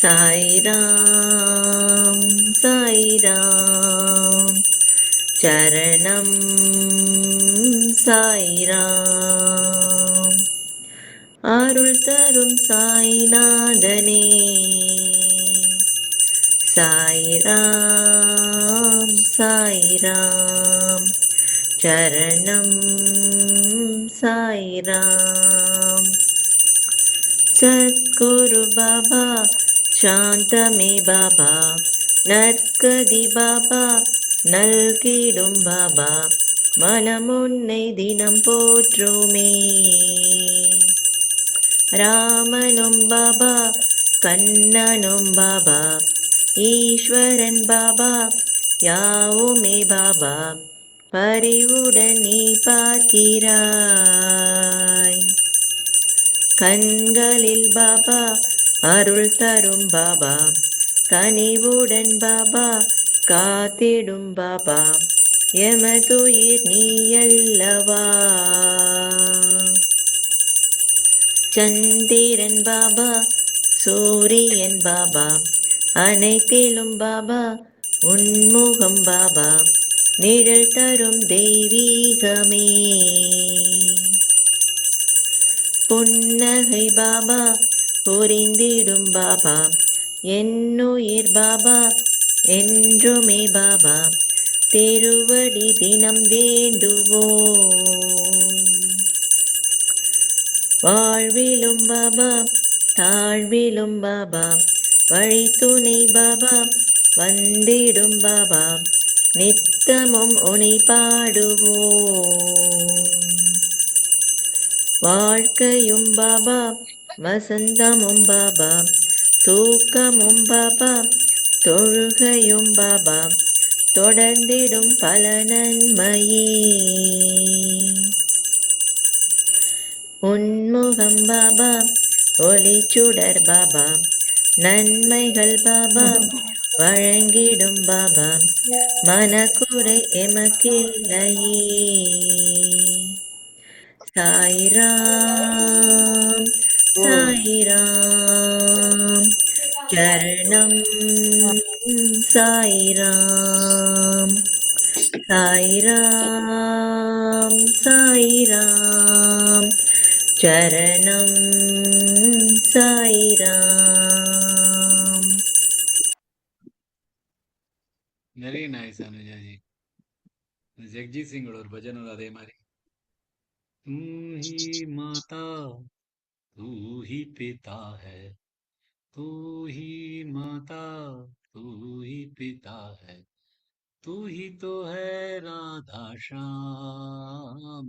சாய்ராம் சாய்ராம் சரணம் சாய்ராம் அருள் தரும் சாய்நாதனே சாய்ராம் சாய்ராம் சரணம் சாய்ராம் சத்குரு பாபா சாந்தமே பாபா நற்கதி பாபா நல்கிடும் பாபா மனமுன்னை தினம் போற்றுமே ராமனும் பாபா கண்ணனும் பாபா ஈஸ்வரன் பாபா யாவுமே பாபா பரிவுடன் நீ பார்க்கிறாய் கண்களில் பாபா அருள் தரும் பாபா கனிவுடன் பாபா காத்திடும் பாபா எமதுயிர் நீ அல்லவா சந்திரன் பாபா சூரியன் பாபா அனைத்திலும் பாபா உன்முகம் பாபா நிழல் தரும் தெய்வீகமே புன்னகை பாபா புரிந்திடும் பாபா என்னுயிர் பாபா என்றுமே பாபா திருவடி தினம் வேண்டுவோம் வாழ்விலும் பாபா தாழ்விலும் பாபா வழித்துணை பாபா வந்திடும் பாபா நித்தமும் உனை பாடுவோம் வாழ்க்கையும் பாபா வசந்தமும் பாபா தூக்கமும் பாபா தொழுகையும் பாபா தொடர்ந்திடும் பல நன்மையே உன்முகம் பாபா ஒளிச்சுடர் பாபா நன்மைகள் பாபா வழங்கிடும் பாபா மனக்குறை எமக்கில்லையே சாய்ராம் சாய்ராம் சரணம் சாய்ராம் சாய்ராம் சாய்ராம் சரணம் சாய்ராம். Very nice Anujaji. ஜெக்ஜி சிங்கோட ஒரு பஜன் அதே மாதிரி. तू ही माता तू ही पिता है, तू ही माता तू ही पिता है, तू ही तो है राधा श्याम,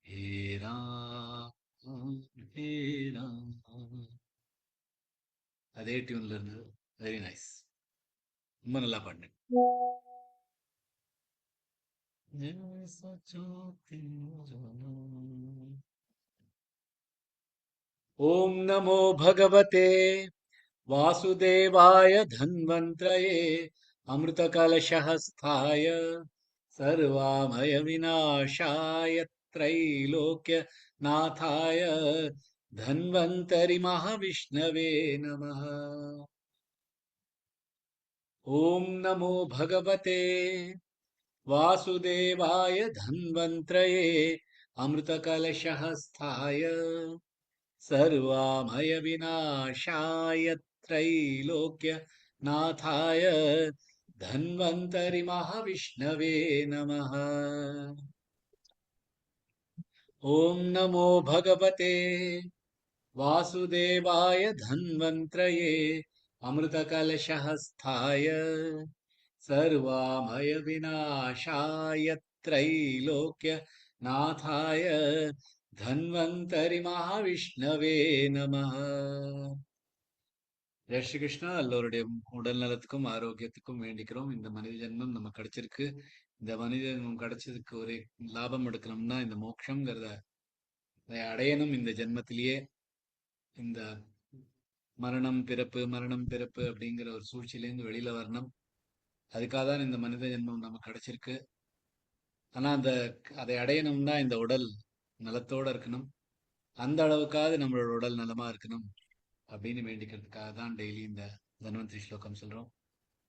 हे राम हे राम. அதே டியூன்ல இருந்தது. Very nice. ரொம்ப நல்லா பாடுனேன். ओम नमो भगवते वासुदेवाय धन्वंतरये अमृतकलशहस्ताय सर्वामय विनाशाय त्रैलोक्य नाथाय धन्वंतरि महाविष्णवे नमः. ओम नमो भगवते वासुदेवाय धन्वंतरये अमृतकलशहस्ताय सर्वामय विनाशाय त्रैलोक्य नाथाय धन्वंतरि महाविष्णवे नमः. ओम नमो भगवते वासुदेवाय धन्वंतरये अमृतकलशहस्ताय सर्वामय विनाशाय त्रैलोक्य नाथाय धन्वंतरि महाविष्णवे நமः. ஜெய் ஸ்ரீ கிருஷ்ணா. எல்லோருடைய உடல் நலத்துக்கும் ஆரோக்கியத்துக்கும் வேண்டிக்கிறோம். இந்த மனித ஜென்மம் நம்ம கிடைச்சிருக்கு. இந்த மனித ஜென்மம் கிடைச்சதுக்கு ஒரு லாபம் எடுக்கணும்னா இந்த மோட்சங்கிறத அதை அடையணும். இந்த ஜென்மத்திலேயே இந்த மரணம் பிறப்பு அப்படிங்கிற ஒரு சூழ்ச்சியிலேருந்து வெளியில வரணும். அதுக்காக தான் இந்த மனித ஜென்மம் நம்ம கிடைச்சிருக்கு. ஆனா அதை அடையணும்னா இந்த உடல் நலத்தோட இருக்கணும். அந்த அளவுக்காவது நம்மளோட உடல் நலமா இருக்கணும் அப்படின்னு வேண்டிக்கிறதுக்காக தான் டெய்லி இந்த தன்வந்திரி ஸ்லோகம் சொல்றோம்.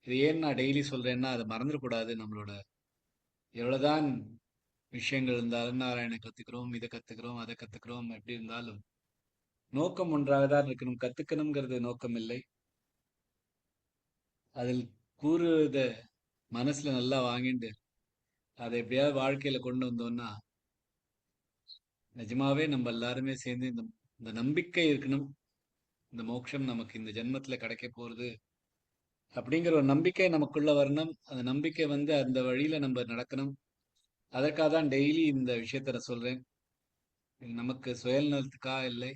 இது ஏன் நான் டெய்லி சொல்றேன்னா அதை மறந்துடக்கூடாது. நம்மளோட எவ்வளவுதான் விஷயங்கள் இருந்தாலும் நாராயண கத்துக்கிறோம், இதை கத்துக்கிறோம், அதை கத்துக்கிறோம், எப்படி இருந்தாலும் நோக்கம் ஒன்றாக தான் இருக்கணும். கத்துக்கணுங்கிறது நோக்கம் இல்லை. அதில் கூறுத மனசுல நல்லா வாங்கிட்டு அதை எப்படியாவது வாழ்க்கையில கொண்டு வந்தோம்னா நிஜமாவே நம்ம எல்லாருமே சேர்ந்து இந்த இந்த நம்பிக்கை இருக்கணும். இந்த மோட்சம் நமக்கு இந்த ஜென்மத்துல கிடைக்க போறது அப்படிங்கிற ஒரு நம்பிக்கை நமக்குள்ள வரணும். அந்த நம்பிக்கை வந்து அந்த வழியில நம்ம நடக்கணும். அதற்காக தான் டெய்லி இந்த விஷயத்த நான் சொல்றேன். இது நமக்கு சுயநலத்துக்காக இல்லை.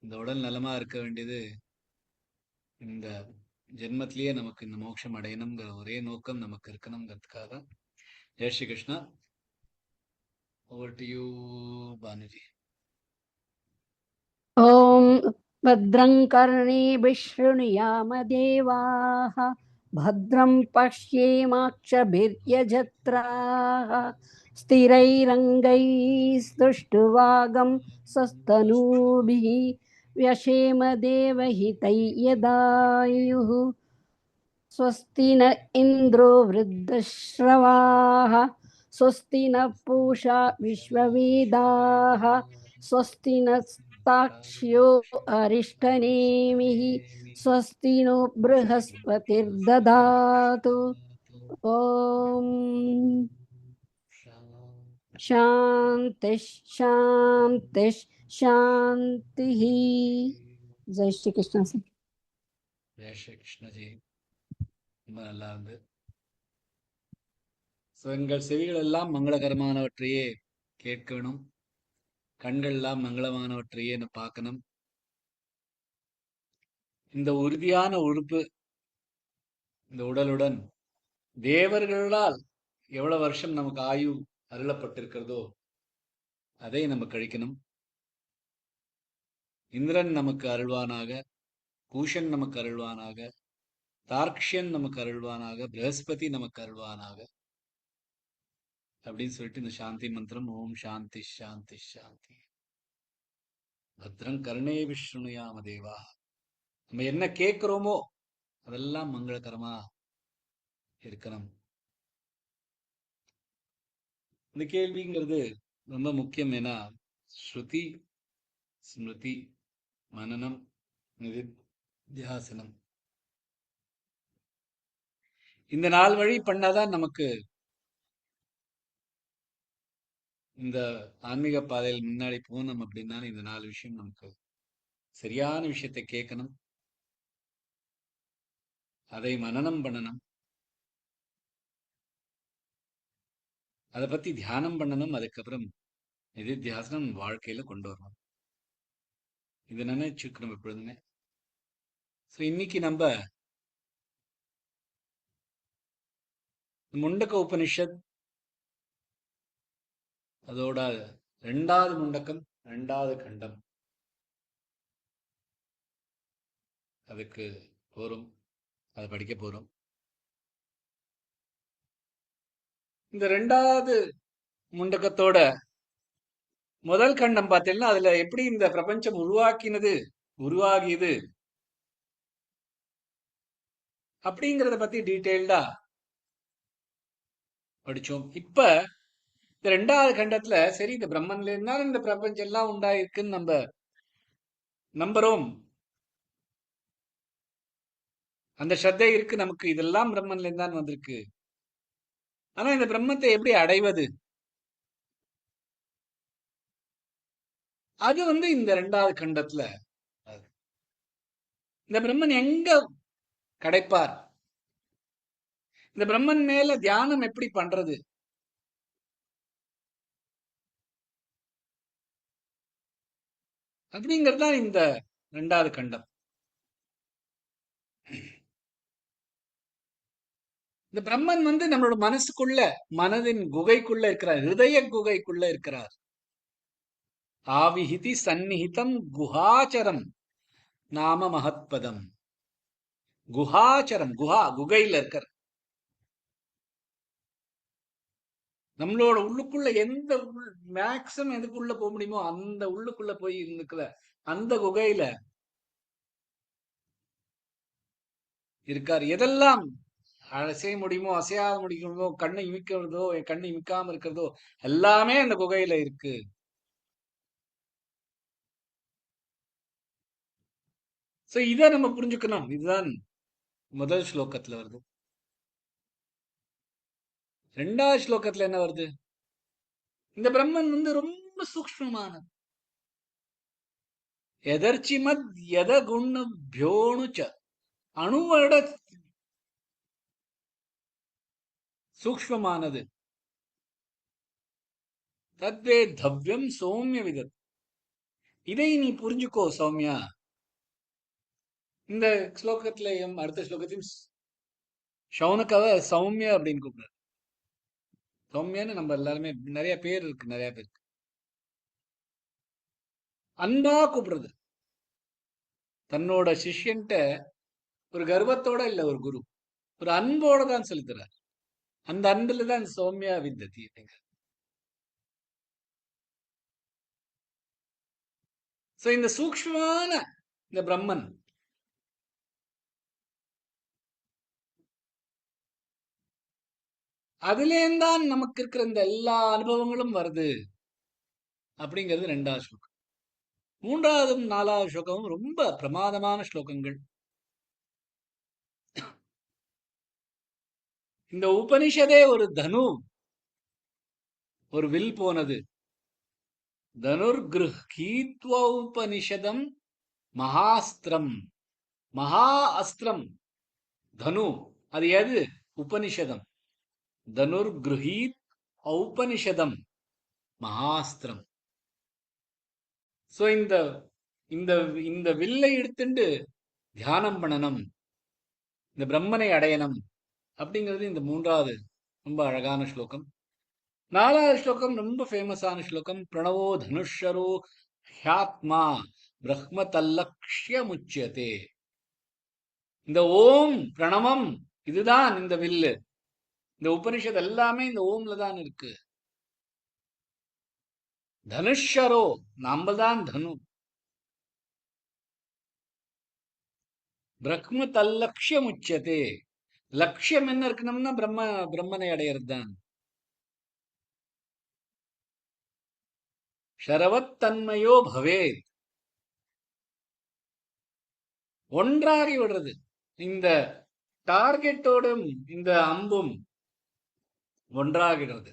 இந்த உடல் நலமா இருக்க வேண்டியது இந்த ஜென்மத்திலேயே நமக்கு இந்த மோட்சம் அடையணுங்கிற ஒரே நோக்கம் நமக்கு இருக்கணுங்கிறதுக்காக தான். Jai Shri Krishna. Over to you Bhanuji. ॐ भद्रं कर्णेभिः शृणुयामदेवाः भद्रं पश्येमाक्षभिर्यजत्राः स्थिरैरङ्गैस्तुष्टुवागं सस्तनूभिः व्यशेम देवहितैयदायुः स्वस्ति न इन्द्रो वृद्धश्रवाः स्वस्ति न पूषा विश्ववेदाः स्वस्ति न ताक्ष्यो अरिष्टनेमिः स्वस्ति नो बृहस्पतिर्दधातु ॐ शान्तिः शान्तिः शान्तिः जय श्री कृष्ण से ஜெய் ஸ்ரீ கிருஷ்ணஜி. ரொம்ப நல்லா இருந்து எங்கள் செவிகள் எல்லாம் மங்களகரமானவற்றையே கேட்கணும். கண்கள் எல்லாம் மங்களமானவற்றையே பார்க்கணும். இந்த உறுதியான உறுப்பு இந்த உடலுடன் தேவர்களால் எவ்வளவு வருஷம் நமக்கு ஆயு அருளப்பட்டிருக்கிறதோ அதை நம்ம கழிக்கணும். இந்திரன் நமக்கு அருள்வானாக, பூஷன் நமக்கு அருள்வானாக, தார்க்ஷியன் நமக்கு அருள்வானாக, பிரகஸ்பதி நமக்கு அருள்வானாக அப்படின்னு சொல்லிட்டு இந்த சாந்தி மந்திரம் ஓம் சாந்தி சாந்தி சாந்தி. பத்ரம் கர்ணே விஷ்ணுயாம தேவா. நம்ம என்ன கேட்கிறோமோ அதெல்லாம் மங்களகரமா இருக்கணும். இந்த கேள்விங்கிறது ரொம்ப முக்கியம். ஏன்னா ஸ்ருதி ஸ்மிருதி மனனம் நிதித்தியாசனம் இந்த 4 வழி பண்ணாதான் நமக்கு இந்த ஆன்மீக பாதையில் முன்னாடி போகணும். அப்படின்னா இந்த 4 விஷயம் நமக்கு சரியான விஷயத்தை கேட்கணும், அதை மனனம் பண்ணணும், அதை பத்தி தியானம் பண்ணணும், அதுக்கப்புறம் நிதித்தியாசனம் வாழ்க்கையில கொண்டு வரணும். இதை நினைச்சுக்கணும் எப்பொழுதுமே. ஸோ இன்னைக்கு நம்ம முண்டக்க உபனிஷத் அதோட 2வது முண்டக்கம் 2வது கண்டம் அதுக்கு போறோம். அதை படிக்க போறோம். இந்த 2வது முண்டக்கத்தோட முதல் கண்டம் பார்த்தீங்கன்னா அதுல எப்படி இந்த பிரபஞ்சம் உருவாகியது அப்படிங்கறத பத்தி டீட்டெயில்டா படிச்சோம். இப்ப இந்த 2வது கண்டத்துல சரி இந்த பிரம்மன்ல இருந்தாலும் இந்த பிரபஞ்சம் எல்லாம் உண்டாயிருக்குன்னு நம்ம நம்புறோம். அந்த ஸ்ரத்தை இருக்கு நமக்கு, இதெல்லாம் பிரம்மன்ல இருந்தான் வந்திருக்கு. ஆனா இந்த பிரம்மத்தை எப்படி அடைவது? அது இந்த 2வது கண்டத்துல இந்த பிரம்மன் எங்க கிடைப்பார், இந்த பிரம்மன் மேல தியானம் எப்படி பண்றது, அப்படிங்கறதுதான் இந்த 2வது கண்டம். இந்த பிரம்மன் நம்மளோட மனசுக்குள்ள, மனதின் குகைக்குள்ள இருக்கிறார், ஹிருதய குகைக்குள்ள இருக்கிறார். ஆவிஹிதி சந்நிஹிதம் குஹாச்சரம் நாம மகத்பதம். குஹாச்சரம், குகையில இருக்கார். நம்மளோட உள்ளுக்குள்ள எந்த மேக்ஸிமம் எதுக்குள்ள போக முடியுமோ அந்த உள்ளுக்குள்ள போய் இருந்துக்கல அந்த குகையில இருக்கார். எதெல்லாம் அசைய முடியுமோ அசையாத முடியுமோ, கண்ணை இமைக்கிறதோ கண்ணை இமைக்காம இருக்கிறதோ எல்லாமே அந்த குகையில இருக்கு. சோ இத நம்ம புரிஞ்சுக்கணும். இதுதான் முதல் ஸ்லோகத்துல வருது. 2வது ஸ்லோகத்துல என்ன வருது? இந்த பிரம்மன் ரொம்ப சூக்ஷ்மமானது. எதர்ச்சிமத் எத குணபியோனுச்ச, அணுவோட சூக்ஷ்மமானது. தத்வே தவ்யம் சௌமிய விதத். இதை நீ புரிஞ்சுக்கோ சௌமியா. இந்த ஸ்லோகத்திலையும் அடுத்த ஸ்லோகத்தையும் சௌனக்காவ சௌமியா அப்படின்னு கூப்பிடுறாரு. சௌமியான்னு நம்ம எல்லாருமே நிறைய பேர் இருக்கு, நிறைய பேருக்கு அன்பா கூப்பிடுறது. தன்னோட சிஷ்யன்ட்ட ஒரு கர்வத்தோட இல்ல ஒரு குரு, ஒரு அன்போட தான் செலுத்துறார். அந்த அன்புல தான் சௌமியா வித்ததி அப்படிங்க. சோ இந்த சூக்ஷ்மமான இந்த பிரம்மன் அதுலேந்தான் நமக்கு இருக்கிற இந்த எல்லா அனுபவங்களும் வருது அப்படிங்கிறது 2வது ஸ்லோகம். 3வது 4வது ஸ்லோகமும் ரொம்ப பிரமாதமான ஸ்லோகங்கள். இந்த உபனிஷதே ஒரு தனு, ஒரு வில் போனது. தனுர் கிருஹீத்வ உபனிஷதம் மகாஸ்திரம். மகா அஸ்திரம் தனு, அது எது? உபனிஷதம். தனுர் கிருஹீத் ஔபனிஷதம் மகாஸ்திரம். சோ இந்த இந்த இந்த வில்லை எடுத்துண்டு தியானம் பண்ணணும், இந்த பிரம்மனை அடையணும் அப்படிங்கிறது இந்த 3வது ரொம்ப அழகான ஸ்லோகம். 4வது ஸ்லோகம் ரொம்ப ஃபேமஸான ஸ்லோகம். பிரணவோ தனுஷரோ ஹ்யாத்மா பிரம்ம தல்லக்ஷ்ய முச்சியதே. இந்த ஓம் பிரணவம் இதுதான் இந்த வில்லு. இந்த உபனிஷத் எல்லாமே இந்த ஓம்ல தான் இருக்கு. தனுஷரோ நாம தான் தனு. பிரம்ம தல்லக்ஷ்யம் உச்சதே. லட்சியம் என்ன இருக்கணும்னா பிரம்மனை அடையிறது தான். ஷரவத்தன்மையோ பவேத், ஒன்றாகி விடுறது. இந்த டார்கெட்டோடும் இந்த அம்பும் ஒன்றாகிடுறது.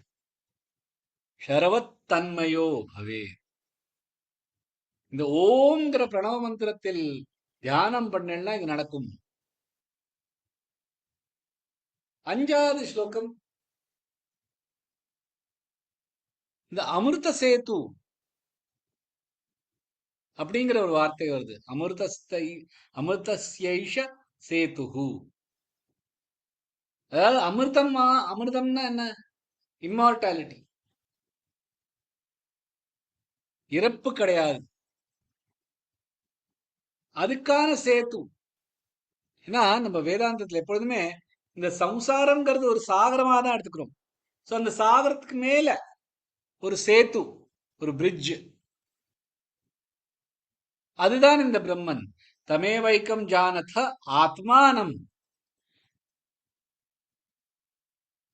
ஷரவத்தன்மையோ பவேத். இந்த ஓம்ங்கிற பிரணவ மந்திரத்தில் தியானம் பண்ணா இது நடக்கும். 5வது ஸ்லோகம் இந்த அமிர்த சேது அப்படிங்கிற ஒரு வார்த்தை வருது. அமிர்தஸ்யைஷ சேதுஹு. அதாவது அமிர்தம்னா என்ன? இம்மார்டாலிட்டி, இறப்பு கிடையாது. அதுக்கான சேது. ஏன்னா நம்ம வேதாந்தத்துல எப்பொழுதுமே இந்த சம்சாரம்ங்கிறது ஒரு சாகரமா தான் எடுத்துக்கிறோம். சோ அந்த சாகரத்துக்கு மேல ஒரு சேது, ஒரு பிரிட்ஜ், அதுதான் இந்த பிரம்மன். தமே வைக்கம் ஜானத ஆத்மானம்.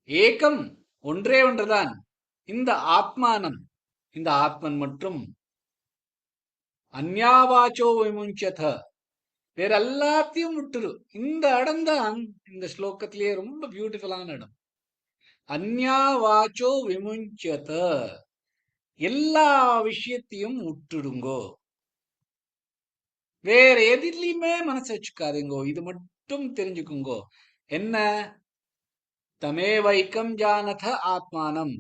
ஏகம் ஒன்றே ஒன்றுதான். இந்த ஆத்மானம், இந்த ஆத்மன் மற்றும் அந்யாவாச்சோ விமுஞ்சத, வேற எல்லாத்தையும் விட்டுரு. இந்த இடம் தான் இந்த ஸ்லோகத்திலேயே ரொம்ப பியூட்டிஃபுல்லான இடம். அந்யாவாச்சோ விமுஞ்சத, எல்லா விஷயத்தையும் விட்டுடுங்கோ. வேற எதிலையுமே மனசு வச்சுக்காதீங்கோ. இது மட்டும் தெரிஞ்சுக்குங்கோ. என்ன? தமே வைக்கம் ஜானத ஆத்மானம்,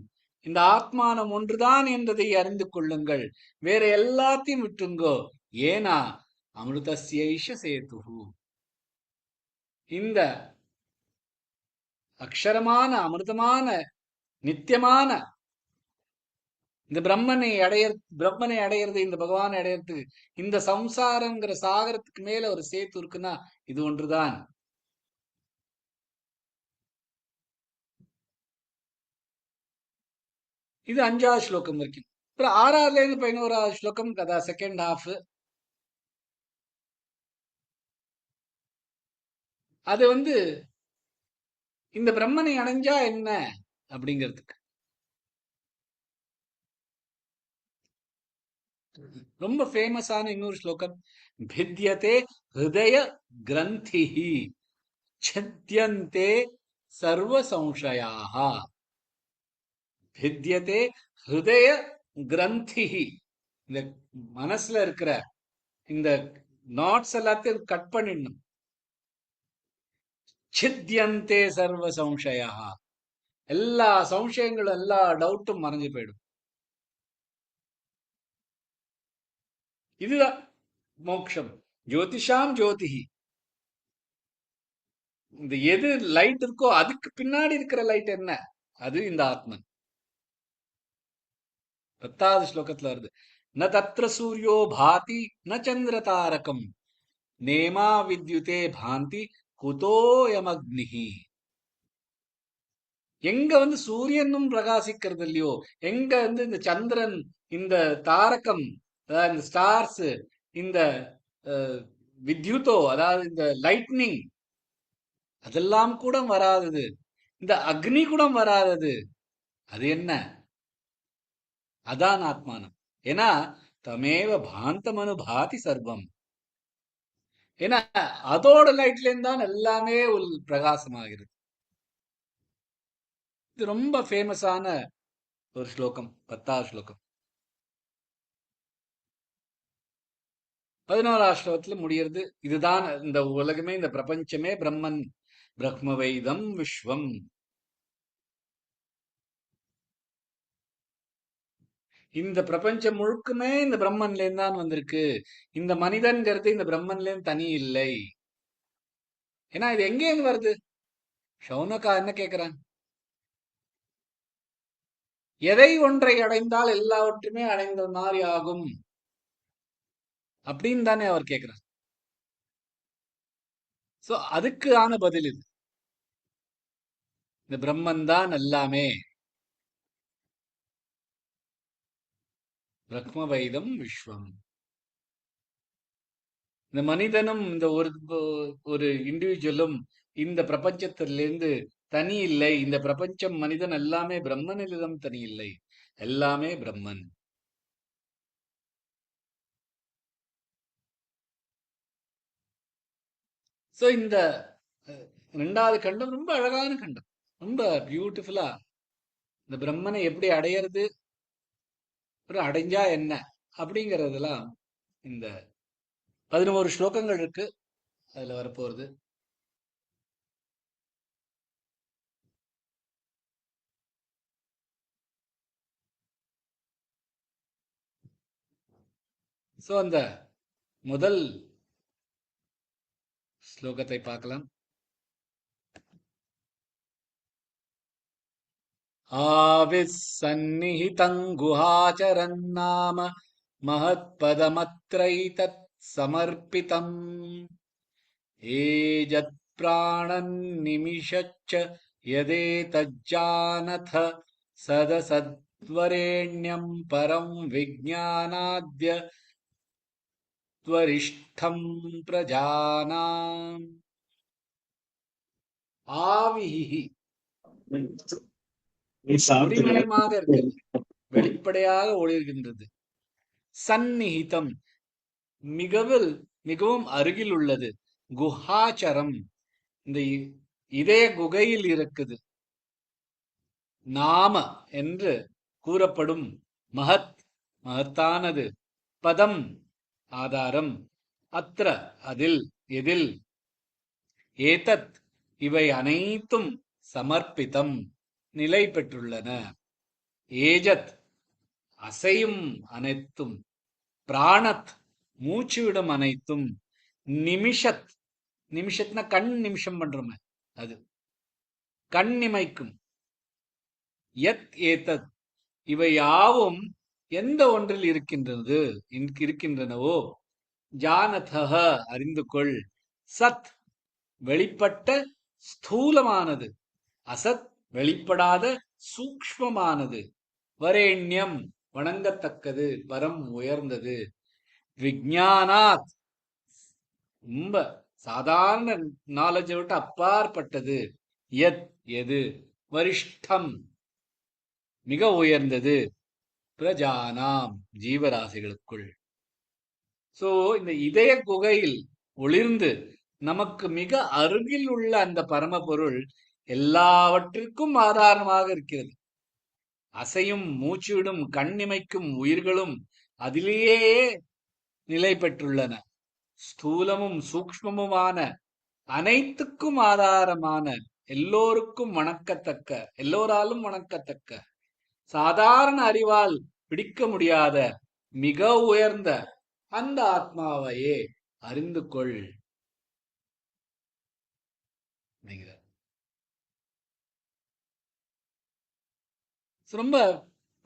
இந்த ஆத்மானம் ஒன்றுதான் என்பதை அறிந்து கொள்ளுங்கள். வேற எல்லாத்தையும் விட்டுங்கோ. ஏனா அமிர்தஸ்யைஷ சேதுஹு, இந்த அக்ஷரமான அமிர்தமான நித்தியமான இந்த பிரம்மனை அடையிறது, இந்த பகவானை அடையிறது, இந்த சம்சாரங்கிற சாகரத்துக்கு மேல ஒரு சேத்து இருக்குன்னா இது ஒன்றுதான். இது 5வது ஸ்லோகம் வரைக்கும். அப்புறம் 6வதுல இருந்து 11வது ஸ்லோகம் கதா செகண்ட் ஹாஃப். அது இந்த பிரம்மனை அடைஞ்சா என்ன அப்படிங்கிறதுக்கு ரொம்ப ஃபேமஸான இன்னொரு ஸ்லோகம். பித்யதே ஹிருதய கிரந்திஹி சத்யந்தே சர்வ சம்சயாஹ. பித்யதே ஹிருதய கிரந்திஹி, இந்த மனசுல இருக்கிற இந்த நாட்ஸ் எல்லாத்தையும் கட் பண்ணிடணும். சித்யந்தே சர்வ சம்சயா, எல்லா சம்சயங்களும் எல்லா டவுட்டும் மறைஞ்சு போயிடும். இதுதான் மோட்சம். ஜோதிஷாம் ஜோதிஹி, இந்த எது லைட் இருக்கோ அதுக்கு பின்னாடி இருக்கிற லைட் என்ன? அது இந்த ஆத்மன். 10வது ஸ்லோகத்துல வருது. ந தத்ர சூரியோ பாதி ந சந்திர தாரகம் நேமா வித்யுதே பாந்தி குதோயமக்னிஹி. எங்க சூரியனும் பிரகாசிக்கிறது இல்லையோ, எங்க இந்த சந்திரன், இந்த தாரகம், அதாவது இந்த ஸ்டார்ஸ், இந்த வித்யுதோ அதாவது இந்த லைட்னிங், அதெல்லாம் கூட வராதது, இந்த அக்னி கூட வராதது. அது என்ன? அதான் ஆத்மானம். ஏன்னா தமேவ பாந்தமனு பாதி சர்வம். ஏன்னா அதோட லைட்ல இருந்தான் எல்லாமே பிரகாசமாகிறது. இது ரொம்ப ஃபேமஸான ஒரு ஸ்லோகம், 10வது ஸ்லோகம். 11வது ஸ்லோகத்துல முடியறது. இதுதான் இந்த உலகமே, இந்த பிரபஞ்சமே பிரம்மன், பிரம்மவைதம் விஸ்வம். இந்த பிரபஞ்சம் முழுக்குமே இந்த பிரம்மன்ல இருந்து தான் வந்திருக்கு. இந்த மனிதன்கிறது இந்த பிரம்மன்ல இருந்து தனி இல்லை. ஏன்னா இது எங்கே இருந்து வருது? ஷௌனகா என்ன கேக்குறான்? எதை ஒன்றை அடைந்தால் எல்லாவற்றுமே அடைந்த மாதிரி ஆகும் அப்படின்னு தானே அவர் கேட்கிறார். சோ அதுக்கு ஆன பதில் இது. இந்த பிரம்மன் தான் எல்லாமே, பிரம்மவைதம் விஸ்வம். இந்த மனிதனும் இந்த ஒரு இண்டிவிஜுவலும் இந்த பிரபஞ்சத்திலிருந்து தனி இல்லை. இந்த பிரபஞ்சம், மனிதன் எல்லாமே பிரம்மனிடம் தனி இல்லை, எல்லாமே பிரம்மன். சோ இந்த 2வது கண்டம் ரொம்ப அழகான கண்டம், ரொம்ப பியூட்டிஃபுல்லா இந்த பிரம்மனை எப்படி அடையிறது, அடைஞ்சா என்ன அப்படிங்கறதெல்லாம் இந்த 11 ஸ்லோகங்கள் இருக்கு, அதுல வரப்போறது. சோ அந்த முதல் ஸ்லோகத்தை பார்க்கலாம். ஆவிசன்னிஹிதங் குஹாச்சரன்னாம महत्पदमत्रैतत् समर्पितम् एजत् प्राणन्निमिषच्च यदेतज्जानथ सदसद्वरेण्यं परं विज्ञानाद्य त्वरिष्ठं प्रजानाम्. ஆவிஹி ஒளிமயமாக இருக்கிறது, வெளிப்படையாக ஒளிர்கின்றது. சந்நிஹிதம் மிகவும் அருகில் உள்ளது. குஹாச்சரம் இந்த இதே குகையில் இருக்குது. நாம என்று கூறப்படும் மகத்தானது. பதம் ஆதாரம். அத்ர அதில், எதில். ஏதத் இவை அனைத்தும் சமர்ப்பிதம் நிலை பெற்றுள்ளன. ஏஜத் அசையும் அனைத்தும். பிராணத் மூச்சுவிடும் அனைத்தும். நிமிஷத், நிமிஷத்னா கண் நிமிஷம் பண்றோமே அது, கண் இமைக்கும். யத் ஏதத் இவை யாவும் எந்த ஒன்றில் இருக்கின்றனவோ ஜானதஹ அறிந்து கொள். சத் வெளிப்பட்ட ஸ்தூலமானது, அசத் வெளிப்படாத சூக்ஷ்மமானது. வரேண்யம் வணங்கத்தக்கது, பரம் உயர்ந்தது. விஞ்ஞானாத் ரொம்ப சாதாரண நாலேஜை விட்டு அப்பாற்பட்டது. யத் எது, வரிஷ்டம் மிக உயர்ந்தது, பிரஜானாம் ஜீவராசிகளுக்குள். சோ இந்த இதய குகையில் ஒளிர்ந்து நமக்கு மிக அருகில் உள்ள அந்த பரமபொருள் எல்லாவற்றிற்கும் ஆதாரமாக இருக்கிறது. அசையும் மூச்சுவிடும் கண்ணிமைக்கும் உயிர்களும் அதிலேயே நிலை பெற்றுள்ளன. ஸ்தூலமும் சூக்ஷ்மமுமான அனைத்துக்கும் ஆதாரமான, எல்லோருக்கும் வணக்கத்தக்க, எல்லோராலும் வணக்கத்தக்க, சாதாரண அறிவால் பிடிக்க முடியாத மிக உயர்ந்த அந்த ஆத்மாவையே அறிந்து கொள். ரொம்ப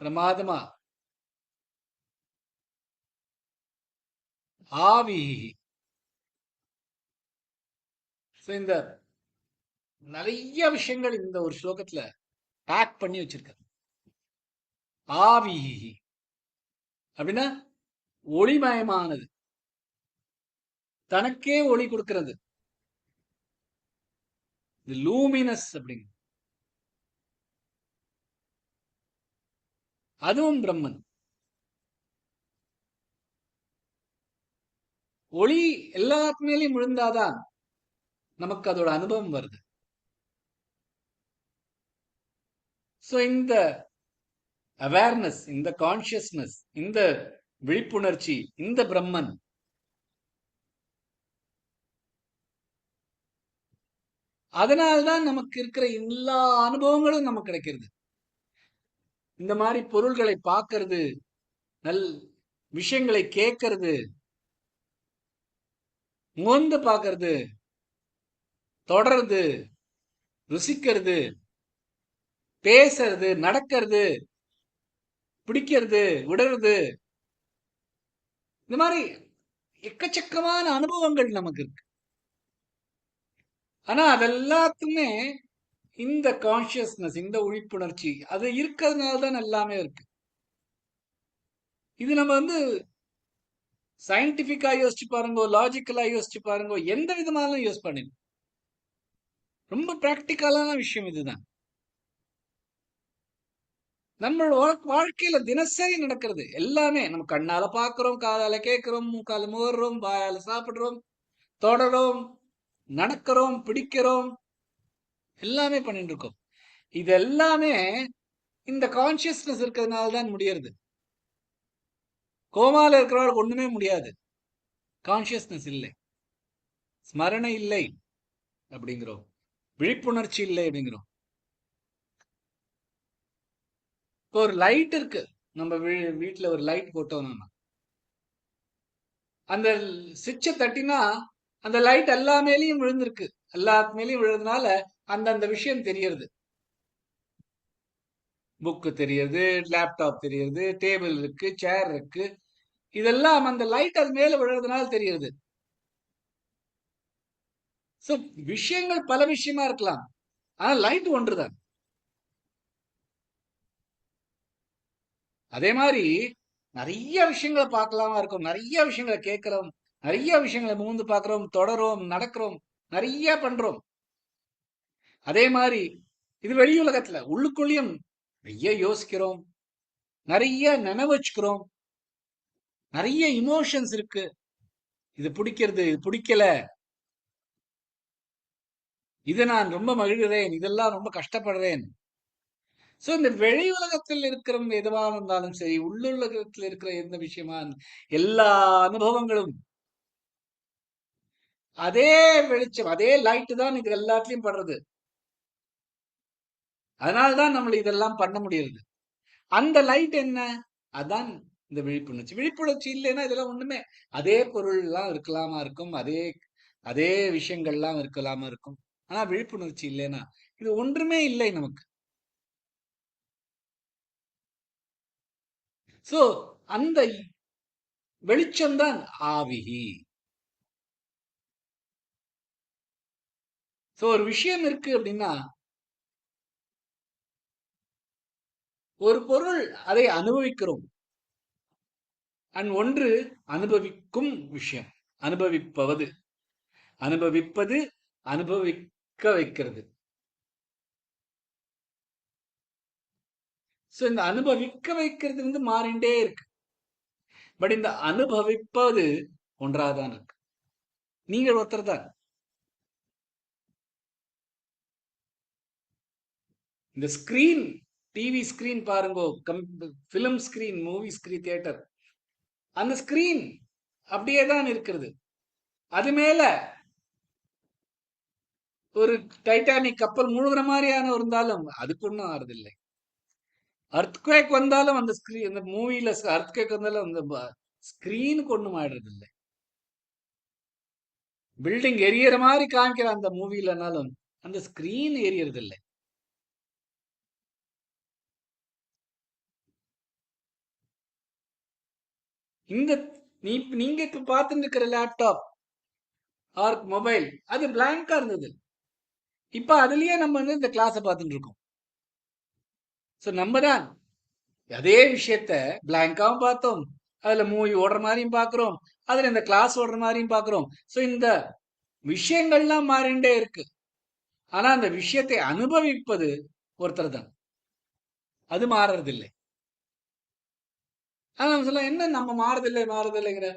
பிரமாதமா ஆவி இந்த நிறைய விஷயங்கள் இந்த ஒரு ஸ்லோகத்துல பேக் பண்ணி வச்சிருக்க. ஆவி அப்படின்னா ஒளிமயமானது, தனக்கே ஒளி கொடுக்கிறது, லூமினஸ் அப்படிங்க. அதுவும் பிரம்மன். ஒளி எல்லாத்து மேலையும் விழுந்தாதான் நமக்கு அதோட அனுபவம் வருது. சோ இந்த அவேர்னஸ், இந்த கான்சியஸ்னஸ், இந்த விழிப்புணர்ச்சி, இந்த பிரம்மன் அதனால்தான் நமக்கு இருக்கிற எல்லா அனுபவங்களும் நமக்கு கிடைக்கிறது. இந்த மாதிரி பொருள்களை பார்க்கறது, நல் விஷயங்களை கேட்கறது, மோந்து பார்க்கறது, தொடர்றது, ருசிக்கிறது, பேசுறது, நடக்கிறது, பிடிக்கிறது, விடுறது, இந்த மாதிரி எக்கச்சக்கமான அனுபவங்கள் நமக்கு இருக்கு. ஆனா அதெல்லாத்துக்குமே இந்த கான்சியஸ்னஸ், இந்த விழிப்புணர்ச்சி அது இருக்கிறதுனாலதான் எல்லாமே இருக்கு. இது நம்ம சயின்டிபிக்கா யோசிச்சு பாருங்க, லாஜிக்கலா யோசிச்சு பாருங்க, எந்த விதமாலும் யூஸ் பண்ணி ரொம்ப பிராக்டிக்கலான விஷயம் இதுதான். நம்ம வாழ்க்கையில தினசரி நடக்கிறது எல்லாமே நம்ம கண்ணால பாக்குறோம், காதால கேட்கிறோம், மூக்கால முகர்றோம், வாயால சாப்பிடுறோம், தொடரும், நடக்கிறோம், பிடிக்கிறோம், எல்லாமே பண்ணிட்டு இருக்கோம். இது எல்லாமே இந்த கான்சியஸ்னஸ் இருக்கிறதுனால தான் முடியறது. கோமால இருக்கிறவர்களுக்கு ஒண்ணுமே முடியாது. கான்சியஸ்னஸ் இல்லை, ஸ்மரணை இல்லை அப்படிங்கிறோம், விழிப்புணர்ச்சி இல்லை அப்படிங்கிறோம். இப்போ ஒரு லைட் இருக்கு, நம்ம வீட்டுல ஒரு லைட் போட்டோம்னா அந்த சுவிட்சை தட்டினா அந்த லைட் எல்லா மேலேயும் விழுந்திருக்கு. எல்லா மேலேயும் விழுறதுனால அந்த விஷயம் தெரியறது. புக்கு தெரியுது, லேப்டாப் தெரியுது, டேபிள் இருக்கு, சேர் இருக்கு, இதெல்லாம் அந்த லைட் அது மேல விழுறதுனால தெரியுது. சோ விஷயங்கள் பல விஷயமா இருக்கலாம், ஆனா லைட் ஒன்றுதான். அதே மாதிரி நிறைய விஷயங்களை பார்க்கலாமா இருக்கும், நிறைய விஷயங்களை கேட்கிறோம், நிறைய விஷயங்களை மூந்து பார்க்கிறோம், தொடரும், நடக்கிறோம், நிறைய பண்றோம். அதே மாதிரி இது வெளி உலகத்துல, உள்ளுக்குள்ளேயும் நிறைய யோசிக்கிறோம், நிறைய நினைவச்சுக்கிறோம், நிறைய இமோஷன்ஸ் இருக்கு. இது பிடிக்கிறது, இது பிடிக்கல, இது நான் ரொம்ப மகிழ்கிறேன், இதெல்லாம் ரொம்ப கஷ்டப்படுறேன். சோ இந்த வெளி உலகத்தில் இருக்கிற எதுவா இருந்தாலும் சரி, உள்ளுலகத்தில் இருக்கிற எந்த விஷயமா எல்லா அனுபவங்களும் அதே வெளிச்சம், அதே லைட் தான் இது எல்லாத்துலயும் படுறது. அதனால்தான் நம்மள இதெல்லாம் பண்ண முடியுது. அந்த லைட் என்ன? அதான் இந்த விழிப்புணர்ச்சி. விழிப்புணர்ச்சி இல்லைன்னா இதெல்லாம் ஒண்ணுமே, அதே பொருள் எல்லாம் இருக்கலாமா இருக்கும், அதே அதே விஷயங்கள்லாம் இருக்கலாமா இருக்கும். ஆனா விழிப்புணர்ச்சி இல்லைன்னா இது ஒன்றுமே இல்லை நமக்கு. சோ அந்த வெளிச்சம்தான் ஆவிகி. சோ ஒரு விஷயம் இருக்கு அப்படின்னா, ஒரு பொருள் அதை அனுபவிக்கிறோம். ஒன்று அனுபவிக்கும் விஷயம், அனுபவிப்பவது. அனுபவிப்பது அனுபவிக்க வைக்கிறது. சோ இந்த அனுபவிக்க வைக்கிறது வந்து மாறிண்டே இருக்கு. பட் இந்த அனுபவிப்பது ஒன்றாதான் இருக்கு. நீங்கள் ஒருத்தர் தான். இந்த ஸ்கிரீன், டிவி ஸ்கிரீன் பாருங்க, film screen, movie screen, theatre, அந்த ஸ்கிரீன் அப்படியே தான் இருக்கிறது. அது மேல ஒரு டைட்டானிக் கப்பல் முழுகிற மாதிரியான இருந்தாலும் அதுக்கு ஒன்றும் ஆறுதில்லை. அர்த்குவேக் வந்தாலும் அந்த ஸ்கிரீன், அந்த மூவில அர்த்குவேக் வந்தாலும் அந்த ஸ்கிரீனுக்கு ஒன்றும் ஆயிடுறது இல்லை. பில்டிங் எரியற மாதிரி காமிக்கிற அந்த மூவிலனாலும் அந்த ஸ்கிரீன் எரியறது இல்லை. இந்த நீங்க இப்ப பார்த்துட்டு இருக்கிற லேப்டாப் ஆர் மொபைல் அது பிளாங்கா இருந்தது. இப்ப அதுலயே நம்ம வந்து இந்த கிளாஸ பார்த்துட்டு இருக்கோம். சோ நம்ம தான் அதே விஷயத்த பிளாங்காவும் பார்த்தோம், அதுல மூவி ஓடுற மாதிரியும் பாக்குறோம், அதுல இந்த கிளாஸ் ஓடுற மாதிரியும் பாக்குறோம். சோ இந்த விஷயங்கள்லாம் மாறிண்டே இருக்கு. ஆனா அந்த விஷயத்தை அனுபவிப்பது ஒருத்தர் தான். அது மாறுறதில்லை. ஆனா நம்ம சொல்ல என்ன நம்ம மாறுதில்லைங்கிற.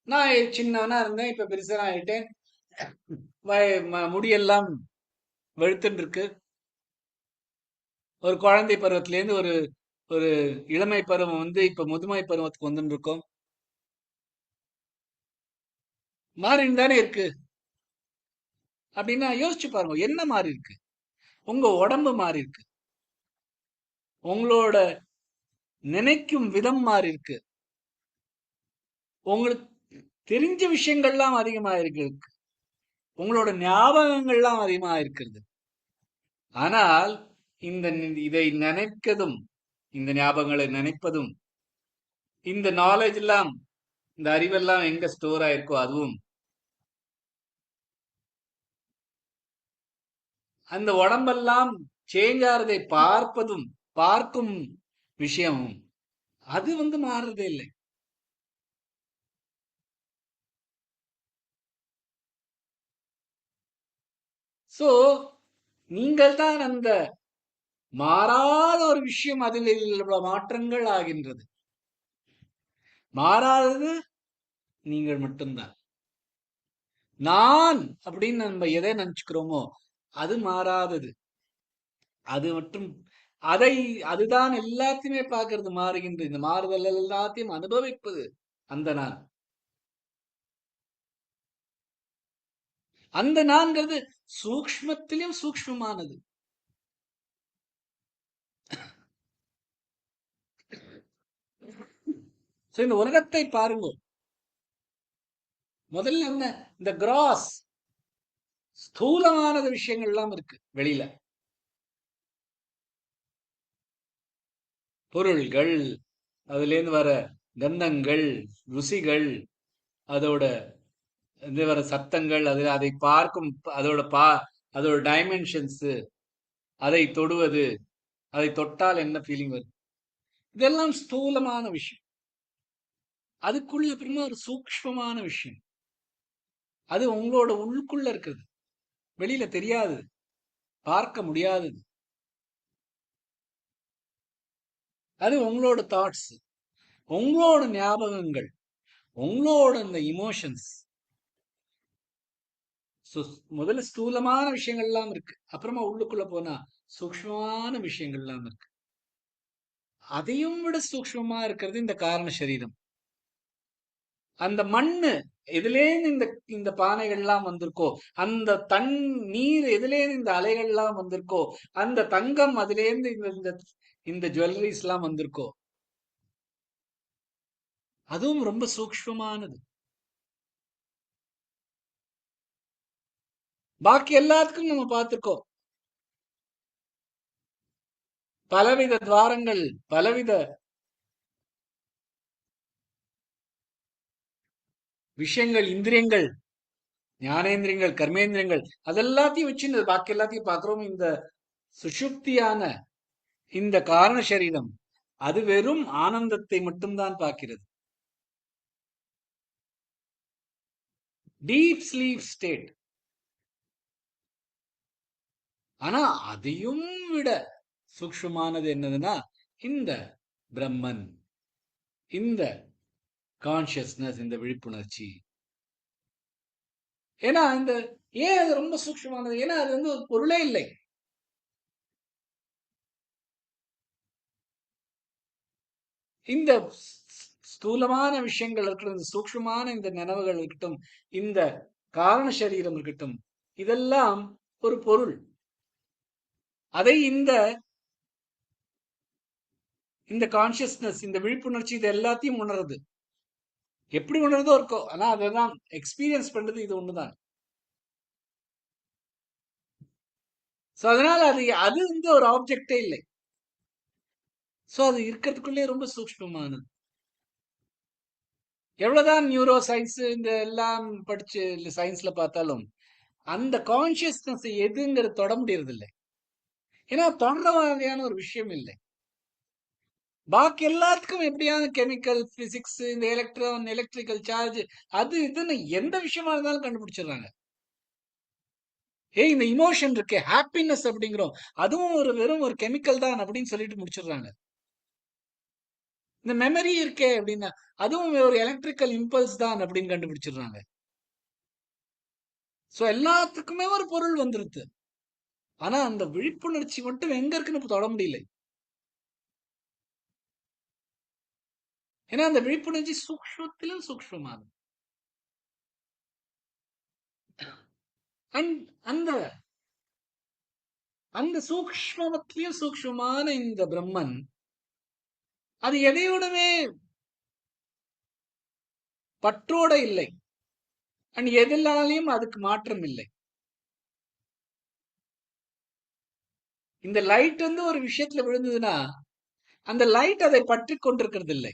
நான் சின்னவனா இருந்தேன், இப்ப பெருசா ஆயிட்டேன், முடியெல்லாம் வெளுத்துன்னு இருக்கு. ஒரு குழந்தை பருவத்திலேருந்து ஒரு ஒரு இளமை பருவம் வந்து இப்ப முதுமை பருவத்துக்கு வந்துட்டு இருக்கோம். மாறின்னு தானே இருக்கு. அப்படின்னா யோசிச்சு பாருங்க, என்ன மாறி இருக்கு? உங்க உடம்பு மாறி இருக்கு, உங்களோட நினைக்கும் விதம் மாறி இருக்கு, உங்களுக்கு தெரிஞ்ச விஷயங்கள்லாம் அதிகமா இருக்கு, உங்களோட ஞாபகங்கள்லாம் அதிகமா இருக்கிறது. ஆனால் இதை நினைப்பதும், இந்த ஞாபகங்களை நினைப்பதும், இந்த நாலேஜ் எல்லாம், இந்த அறிவெல்லாம் எங்க ஸ்டோர் ஆயிருக்கோ அதுவும், அந்த உடம்பெல்லாம் சேஞ்ச் ஆறதை பார்ப்பதும், பார்க்கும் விஷயமும் அது வந்து மாறுறதே இல்லை. சோ நீங்கள் தான் அந்த மாறாத ஒரு விஷயம், அதில் இவ்வளவு மாற்றங்கள் ஆகின்றது. மாறாதது நீங்கள் மட்டும்தான். நான் அப்படின்னு நம்ம எதை நினைச்சுக்கிறோமோ அது மாறாதது. அது மட்டும் அதுதான் எல்லாத்தையுமே பார்க்கறது மாறுகின்ற. இந்த மாறுதல் எல்லாத்தையும் அனுபவிப்பது அந்த நான். அந்த நான்கிறது சூக்ஷ்மத்திலும் சூக்ஷ்மமானது. இந்த உலகத்தை பாருங்க. முதல்ல என்ன, இந்த கிராஸ் ஸ்தூலமானது விஷயங்கள் எல்லாம் இருக்கு வெளியில. பொருள்கள், அதுல இருந்து வர கந்தங்கள், ருசிகள், அதோட வர சத்தங்கள், அது அதை பார்க்கும், அதோட டைமென்ஷன்ஸ், அதை தொடுவது, அதை தொட்டால் என்ன ஃபீலிங் வரும், இதெல்லாம் ஸ்தூலமான விஷயம். அதுக்குள்ள அப்புறமா ஒரு சூக்ஷ்மமான விஷயம், அது உங்களோட உள்ளுக்குள்ள இருக்குது, வெளியில தெரியாது, பார்க்க முடியாதது. அது உங்களோட தாட்ஸ், உங்களோட ஞாபகங்கள், உங்களோட இந்த இமோஷன்ஸ். முதல்ல ஸ்தூலமான விஷயங்கள் எல்லாம் இருக்கு, அப்புறமா உள்ளுக்குள்ள போனா சூக்ஷ்மமான விஷயங்கள் எல்லாம் இருக்கு. அதையும் விட சூக்ஷ்மமா இருக்கிறது இந்த காரண சரீரம். அந்த மண்ணு எதுலேருந்து இந்த பானைகள் எல்லாம் வந்திருக்கோ, அந்த நீர் எதுலேருந்து இந்த அலைகள் எல்லாம் வந்திருக்கோ, அந்த தங்கம் அதுலேருந்து இந்த ஜுவல்லரிஸ் எல்லாம் வந்திருக்கோ, அதுவும் ரொம்ப சூக்ஷ்மமானது. பாக்கி எல்லாத்துக்கும் நம்ம பார்த்திருக்கோம். பலவித துவாரங்கள், பலவித விஷயங்கள், இந்திரியங்கள், ஞானேந்திரியங்கள், கர்மேந்திரியங்கள், அதெல்லாத்தையும் வச்சு பாக்கி எல்லாத்தையும் பார்க்கிறோம். இந்த சுஷுப்தியான இந்த காரண சரீரம் அது வெறும் ஆனந்தத்தை மட்டும்தான் பார்க்கிறது. டீப் ஸ்லீப் ஸ்டேட், ஆனா அதையும் விட சூக்ஷ்மமானது என்னதுன்னா இந்த பிரம்மன், இந்த கான்சியஸ்னஸ், இந்த விழிப்புணர்ச்சி. ஏன்னா இந்த ஏன் அது ரொம்ப சூக்ஷ்மமானது? ஏன்னா அது வந்து ஒரு பொருளே இல்லை. இந்த ஸ்தூலமான விஷயங்கள் இருக்கட்டும், இந்த சூக்ஷ்மமான இந்த நினைவுகள் இருக்கட்டும், இந்த காரண சரீரம் இருக்கட்டும், இதெல்லாம் ஒரு பொருள். அதை இந்த இந்த கான்சியஸ்னஸ், இந்த விழிப்புணர்ச்சி, இது எல்லாத்தையும் உணருது. எப்படி உணர்றதோ இருக்கோ, ஆனா அதெல்லாம் எக்ஸ்பீரியன்ஸ் பண்றது இது ஒண்ணுதான். சோ அதனால அது அது வந்து ஒரு ஆப்ஜெக்டே இல்லை. சோ அது இருக்கிறதுக்குள்ளே ரொம்ப சூக்ஷ்மமானது. எவ்வளவுதான் நியூரோ சயின்ஸ் இந்த எல்லாம் படிச்சு சயின்ஸ்ல பார்த்தாலும் அந்த கான்சியஸ்னஸ் எதுங்கிறது தொட முடியறது இல்லை. ஏன்னா தொடர மாதிரியான ஒரு விஷயம் இல்லை. பாக்கி எல்லாத்துக்கும் எப்படியான கெமிக்கல், பிசிக்ஸ், இந்த எலக்ட்ரான், எலக்ட்ரிக்கல் சார்ஜ், அது இதுன்னு எந்த விஷயமா இருந்தாலும் கண்டுபிடிச்சிடுறாங்க. இந்த இமோஷன் இருக்கே, ஹாப்பினஸ் அப்படிங்கிறோம், அதுவும் ஒரு வெறும் ஒரு கெமிக்கல் தான் அப்படின்னு சொல்லிட்டு முடிச்சிடுறாங்க. இந்த மெமரி இருக்கே அப்படின்னா அதுவும் ஒரு எலக்ட்ரிக்கல் இம்பல்ஸ் தான் அப்படின்னு கண்டுபிடிச்சிடுறாங்க. சோ எல்லாத்துக்குமே ஒரு பொருள் வந்துருது. ஆனா அந்த விழிப்புணர்ச்சி மட்டும் எங்க இருக்குன்னு தொட முடியல. ஏன்னா அந்த விழிப்புணர்ச்சி சூக்ஷ்மத்திலும் சூக்ஷ்மமானது. அந்த அந்த சூக்ஷ்மத்திலும் சூக்ஷ்மமான இந்த பிரம்மன் அது எதையோடவே பற்றோட இல்லை. அண்ட் எதிலாலையும் அதுக்கு மாற்றம் இல்லை. இந்த லைட் வந்து ஒரு விஷயத்துல விழுந்ததுன்னா அந்த லைட் அதை பற்றி கொண்டிருக்கிறது இல்லை.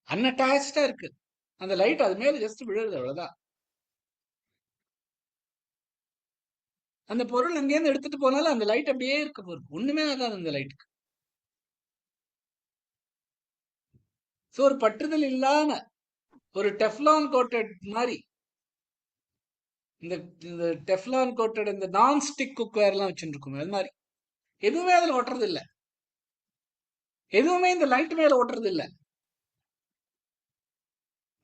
அன்அட்டாச்சா இருக்கு. அந்த லைட் அது மேல ஜஸ்ட் விழுறது, அவ்வளவுதான். அந்த பொருள் அங்கேயிருந்து எடுத்துட்டு போனாலும் அந்த லைட் அப்படியே இருக்க போகுது. ஒண்ணுமே ஆகாது அந்த லைட்டுக்கு. சோ ஒரு பற்றுதல் இல்லாம ஒரு டெஃப்லான் கோட்டட் மாதிரி, இந்த இந்த டெஃப்லான் கோட்டட் இந்த நான் ஸ்டிக் குக்வேர் எல்லாம் வச்சுட்டு இருக்கோம், அது மாதிரி எதுவுமே அதுல ஒட்டுறது இல்ல. எதுவுமே இந்த லைட் மேல ஒட்டுறது இல்ல.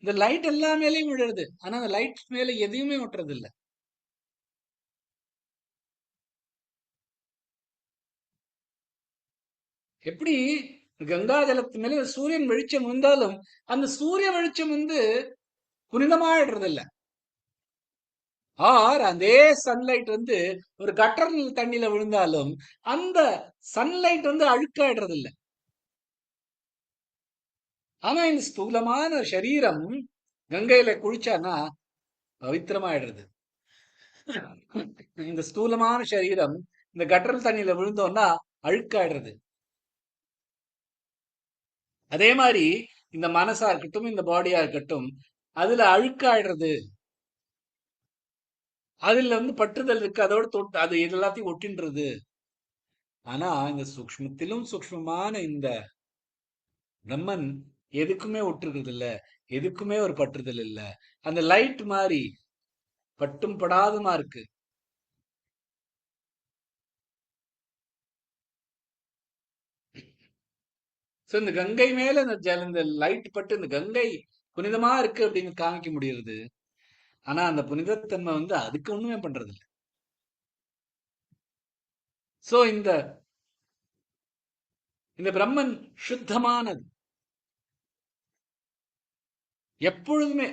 இந்த லைட் எல்லா மேலயும் விழுறது, ஆனா அந்த லைட் மேல எதையுமே ஒட்டுறது இல்ல. எப்படி கங்கா ஜலத்து மேல சூரியன் வெளிச்சம் வந்தாலும் அந்த சூரிய வெளிச்சம் வந்து புனிதமாயிடுறது இல்ல. ஆர் அதே சன்லைட் வந்து ஒரு கட்டர் தண்ணியில விழுந்தாலும் அந்த சன்லைட் வந்து அழுக்காயிடுறது இல்ல. ஆனா இந்த ஸ்தூலமான சரீரம் கங்கையில குளிச்சானா பவித்திரமாயிடுறது. இந்த ஸ்தூலமான சரீரம் இந்த கட்டர் தண்ணியில விழுந்தோம்னா அழுக்காயிடுறது. அதே மாதிரி இந்த மனசா இருக்கட்டும், இந்த பாடியா இருக்கட்டும், அதுல அழுக்காயிடுறது. அதுல வந்து பற்றுதல் இருக்கு, அதோட தொட்டு அது எல்லாத்தையும் ஒட்டின்றது. ஆனா இந்த சூக்ஷ்மத்திலும் சூக்ஷ்மமான இந்த பிரம்மன் எதுக்குமே ஒட்டுறது இல்ல, எதுக்குமே ஒரு பற்றுதல் இல்ல. அந்த லைட் மாதிரி பட்டும் படாதமா இருக்கு. சோ இந்த கங்கை மேல இந்த லைட் பட்டு இந்த கங்கை புனிதமா இருக்கு அப்படின்னு காமிக்க முடியுது. ஆனா அந்த புனிதத்தன்மை வந்து அதுக்கு ஒண்ணுமே பண்றது இல்லை. சோ இந்த இந்த பிரம்மன் சுத்தமானது, எப்பொழுதுமே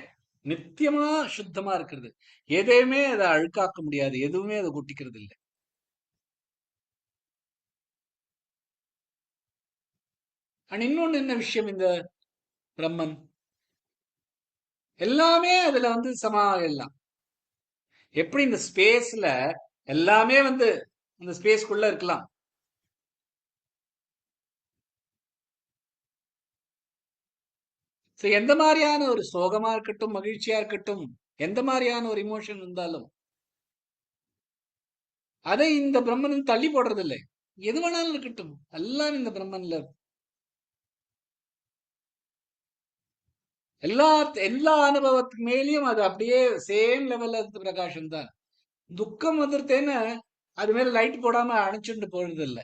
நித்தியமா சுத்தமா இருக்கிறது. எதையுமே அதை அழுக்காக்க முடியாது, எதுவுமே அதை கூட்டிக்கிறது இல்லை. அண்ட் இன்னொன்னு என்ன விஷயம், இந்த பிரம்மன் எல்லாமே அதுல வந்து சமாளிக்கலாம். எப்படி இந்த ஸ்பேஸ்ல எல்லாமே வந்து இந்த ஸ்பேஸ்க்குள்ள இருக்கலாம். எந்த மாதிரியான ஒரு சோகமா இருக்கட்டும், மகிழ்ச்சியா இருக்கட்டும், எந்த மாதிரியான ஒரு இமோஷன் இருந்தாலும் அதை இந்த பிரம்மன் தள்ளி போடுறது இல்லை. எது வேணாலும் இருக்கட்டும், எல்லாம் இந்த பிரம்மன்ல எல்லா எல்லா அனுபவத்துக்கு மேலேயும் அது அப்படியே சேம் லெவல்ல பிரகாசம் தான். துக்கம் வந்துருத்தேன்னு அது மேல லைட் போடாம அணைச்சுட்டு போறது இல்ல.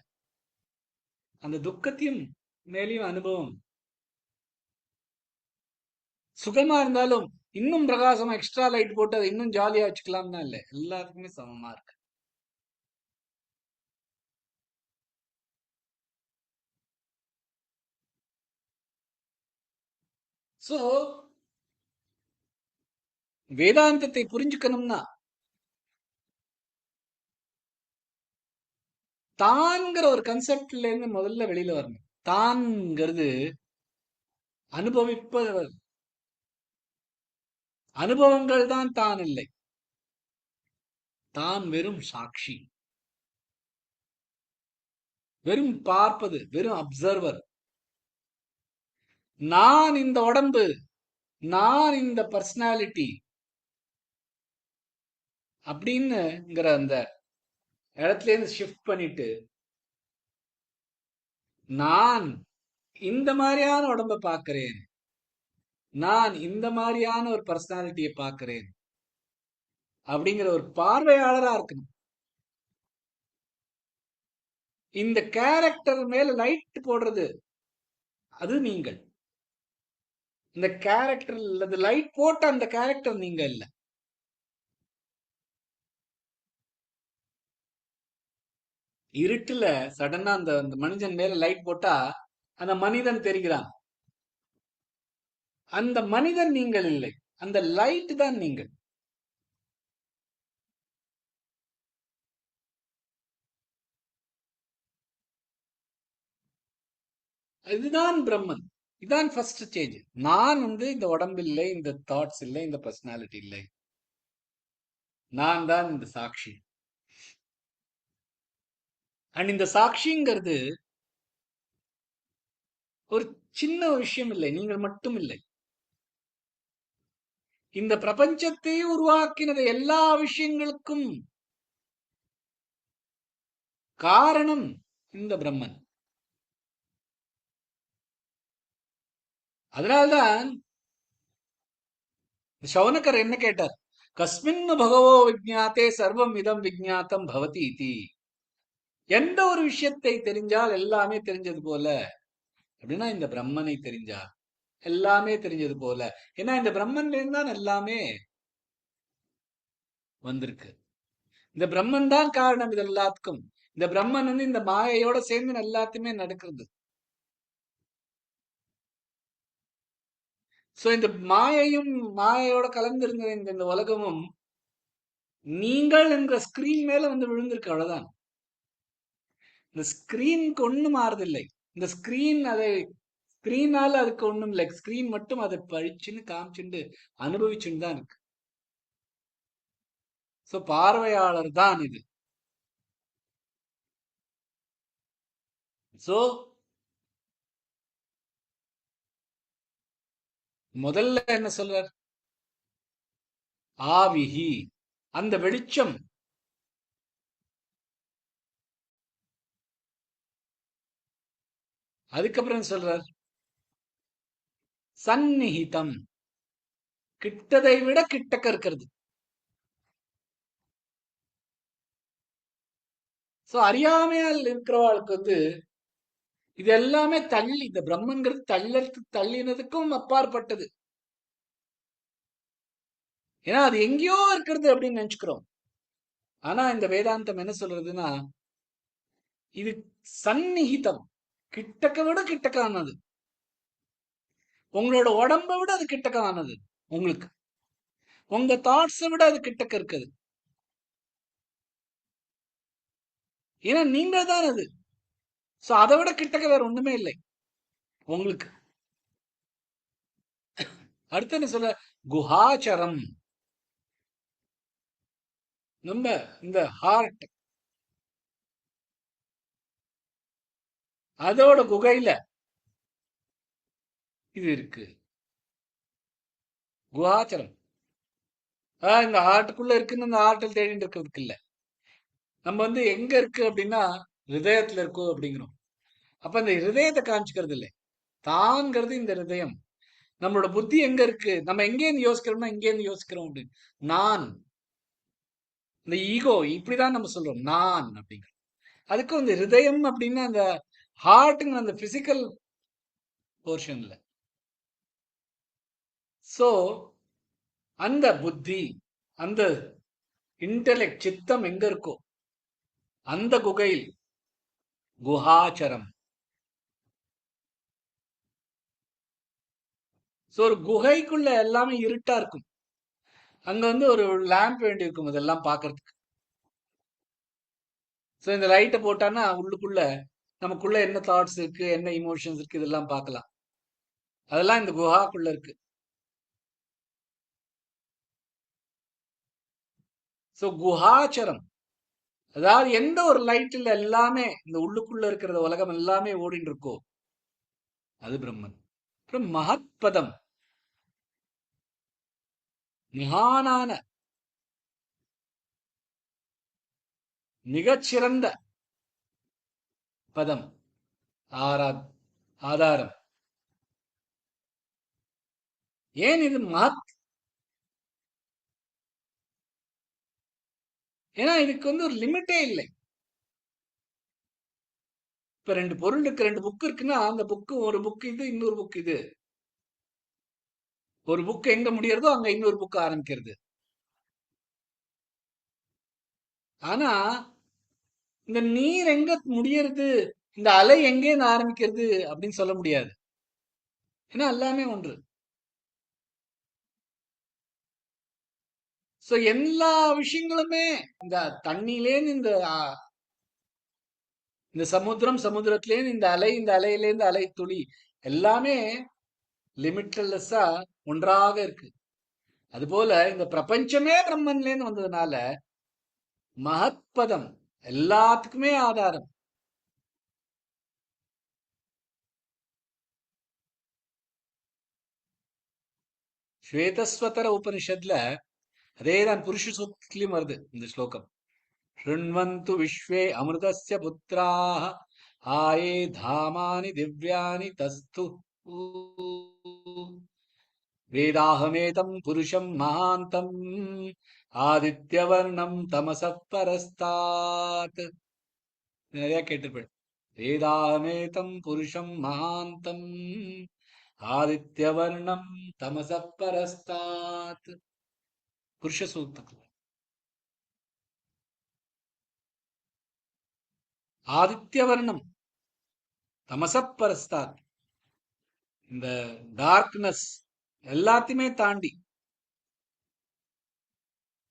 அந்த துக்கத்தையும் மேலேயும் அனுபவம். சுகமா இருந்தாலும் இன்னும் பிரகாசமா எக்ஸ்ட்ரா லைட் போட்டு அதை இன்னும் ஜாலியா வச்சுக்கலாம்னா இல்ல, எல்லாத்துக்குமே சமமா இருக்கு. சோ வேதாந்தத்தை புரிஞ்சுக்கணும்னா தான்ங்கிற ஒரு கன்செப்ட்ல இருந்து முதல்ல வெளியில வரணும். தான்ங்கிறது அனுபவிப்பவர். அனுபவங்கள் தான் தான் இல்லை. தான் வெறும் சாட்சி, வெறும் பார்ப்பது, வெறும் அப்சர்வர். நான் இந்த உடம்பு, நான் இந்த பர்சனாலிட்டி அப்படின்னுங்கிற அந்த இடத்துல இருந்து ஷிஃப்ட் பண்ணிட்டு, நான் இந்த மாதிரியான உடம்ப பார்க்கிறேன், நான் இந்த மாதிரியான ஒரு பர்சனாலிட்டியை பார்க்கிறேன் அப்படிங்கிற ஒரு பார்வையாளரா இருக்கணும். இந்த கேரக்டர் மேல லைட் போடுறது அது நீங்கள். இந்த கேரக்டர் லைட் போட்ட அந்த கேரக்டர் நீங்க இல்ல. இருட்டுல சடனா அந்த அந்த மனிதன் மேல லைட் போட்டா அந்த மனிதன் தெரிகிறான். அந்த மனிதன் நீங்கள் இல்லை, அந்த லைட் தான் நீங்கள். இதுதான் பிரம்மன். இதுதான் ஃபர்ஸ்ட் ஸ்டேஜ். நான் இந்த உடம்பு இல்லை, இந்த தாட்ஸ் இல்லை, இந்த பர்சனாலிட்டி இல்லை. நான் தான் இந்த சாட்சி. அண்ட் இந்த சாட்சிங்கிறது ஒரு சின்ன விஷயம் இல்லை, நீங்கள் மட்டும் இல்லை. இந்த பிரபஞ்சத்தை உருவாக்கினது எல்லா விஷயங்களுக்கும் காரணம் இந்த பிரம்மன். அதனால்தான் சௌனகர் என்ன கேட்டார்? கஸ்மின்னு பகவோ விஜ்ஞாத்தே சர்வம் இதம் விஜ்ஞாத்தம் பவதி இதி. எந்த ஒரு விஷயத்தை தெரிஞ்சால் எல்லாமே தெரிஞ்சது போல அப்படின்னா இந்த பிரம்மனை தெரிஞ்சா எல்லாமே தெரிஞ்சது போல. ஏன்னா இந்த பிரம்மன்ல இருந்து தான் எல்லாமே வந்திருக்கு. இந்த பிரம்மன் தான் காரணம் இது எல்லாத்துக்கும். இந்த பிரம்மன் இந்த மாயையோட சேர்ந்து எல்லாத்தையுமே நடக்கிறது. சோ இந்த மாயையும் மாயையோட கலந்திருந்த இந்த உலகமும் நீங்கள் என்ற ஸ்கிரீன் மேல விழுந்திருக்கு, அவ்வளவுதான். இந்த ஸ்கிரீனுக்கு ஒண்ணும் மாறுதில்லை. இந்த ஸ்கிரீன் அதை ஸ்கிரீனால அதுக்கு ஒண்ணும் இல்லை. ஸ்கிரீன் மட்டும் அதை பழிச்சுன்னு காமிச்சுட்டு அனுபவிச்சுன்னு தான் இருக்கு. சோ பார்வையாளர் தான் இது. சோ முதல்ல என்ன சொல்றார்? ஆவிஹி, அந்த வெளிச்சம். அதுக்கப்புறம் சொல்றார் சந்நிஹிதம், கிட்டதை விட கிட்டக்க இருக்கிறது. சோ அறியாமையால் இருக்கிறவாளுக்கு இது எல்லாமே தள்ளி, இந்த பிரம்மங்கிறது தள்ளினதுக்கும் அப்பாற்பட்டது. ஏன்னா அது எங்கேயோ இருக்கிறது அப்படின்னு நினைச்சுக்கிறோம். ஆனா இந்த வேதாந்தம் என்ன சொல்றதுன்னா, இது சந்நிஹிதம், கிட்டக்க விட கிட்டக்கானது. உங்களோட உடம்பை விட அது கிட்டக்கானது. உங்களுக்கு உங்க தாட்ஸை விட அது கிட்டக்க இருக்குது. ஏன்னா நீங்க தான் அது. சோ அதை விட கிட்டக்க வேற ஒண்ணுமே இல்லை உங்களுக்கு. அடுத்து என்ன சொல்ல? குஹாச்சரம். நம்ம இந்த ஹார்ட் அதோட குகையில இது இருக்கு. குஹாச்சரம் இந்த ஹார்ட்டுக்குள்ள இருக்குன்னு இந்த ஹார்ட்டில் தேடிட்டு இருக்கிறதுக்கு இல்ல. நம்ம எங்க இருக்கு அப்படின்னா ஹிருதயத்துல இருக்கோ அப்படிங்கிறோம். அப்ப இந்த ஹிருதயத்தை காமிச்சுக்கிறது இல்லை. தாங்கிறது இந்த ஹிருதயம். நம்மளோட புத்தி எங்க இருக்கு? நம்ம எங்கேருந்து யோசிக்கிறோம்னா இங்கேருந்து யோசிக்கிறோம் அப்படின்னு. நான் இந்த ஈகோ இப்படிதான் நம்ம சொல்றோம் நான் அப்படிங்கிற. அதுக்கும் இந்த ஹிருதயம் அப்படின்னா அந்த ஹார்ட்டுங்கிற அந்த பிசிக்கல் போர்ஷன்ல. சோ அந்த புத்தி, அந்த இன்டெலெக்ட், சித்தம் எங்க இருக்கோ அந்த குகையில் குஹாச்சரம். சோ ஒரு குகைக்குள்ள எல்லாமே இருட்டா இருக்கும். அங்க வந்து ஒரு லேம்ப் வேண்டி இருக்கும் இதெல்லாம் பாக்குறதுக்கு. சோ இந்த லைட்டை போட்டான்னா உள்ளுக்குள்ள நமக்குள்ள என்ன தாட்ஸ் இருக்கு, என்ன இமோஷன்ஸ் இருக்கு, இதெல்லாம் பார்க்கலாம். அதெல்லாம் இந்த குஹாக்குள்ள இருக்கு. சோ குஹாச்சரம், அதாவது எந்த ஒரு லைட்ல எல்லாமே இந்த உள்ளுக்குள்ள இருக்கிற உலகம் எல்லாமே ஓடிட்டு இருக்கோ அது பிரம்மன். அப்புறம் மகத்பதம், மகானான மிகச்சிறந்த பதம், ஆதாரம். ஏன் இது மகத்? ஏன்னா இதுக்கு வந்து ஒரு லிமிட்டே இல்லை. இப்ப ரெண்டு பொருள் இருக்கு, ரெண்டு புக் இருக்குன்னா அந்த புக்கு, ஒரு புக் இது, இன்னொரு புக் இது. ஒரு புக் எங்க முடியறதோ அங்க இன்னொரு புக் ஆரம்பிக்கிறது. ஆனா இந்த நீர் எங்க முடியறது, இந்த அலை எங்கே ஆரம்பிக்கிறது அப்படின்னு சொல்ல முடியாது. ஏன்னா எல்லாமே ஒன்று. சோ எல்லா விஷயங்களுமே இந்த தண்ணியிலேருந்து இந்த சமுத்திரம், சமுத்திரத்திலேருந்து இந்த அலை, இந்த அலையிலேருந்து அலை துளி, எல்லாமே லிமிட்லெஸ்ஸா ஒன்றாக இருக்கு. அதுபோல இந்த பிரபஞ்சமே பிரம்மன்லேருந்து வந்ததுனால மகத்பதம், எல்லாத்துக்குமே ஆதாரம். ஸ்வேதஸ்வதர உபனிஷத்ல அதேதான் புருஷ சூக்திலையும் வருது இந்த ஸ்லோகம். ஷృण्वन्तु விஸ்வே அமிர்தஸ்ய புத்ராः ஆயே தாமானி திவ்யானி தஸ்து வேதாஹமேதம் புருஷம் மகாந்தம் ஆதித்யவர்ணம் தமசப் பரஸ்தாத். நிறைய கேட்டுப்பேன். வேதாஹமேதம் புருஷம் மகாந்தம் ஆதித்யவர்ணம் தமசப் பரஸ்தாத். புருஷ சூக்தம். ஆதித்யவர்ணம் தமசப் பரஸ்தாத், இந்த டார்க்னஸ் எல்லாத்தையுமே தாண்டி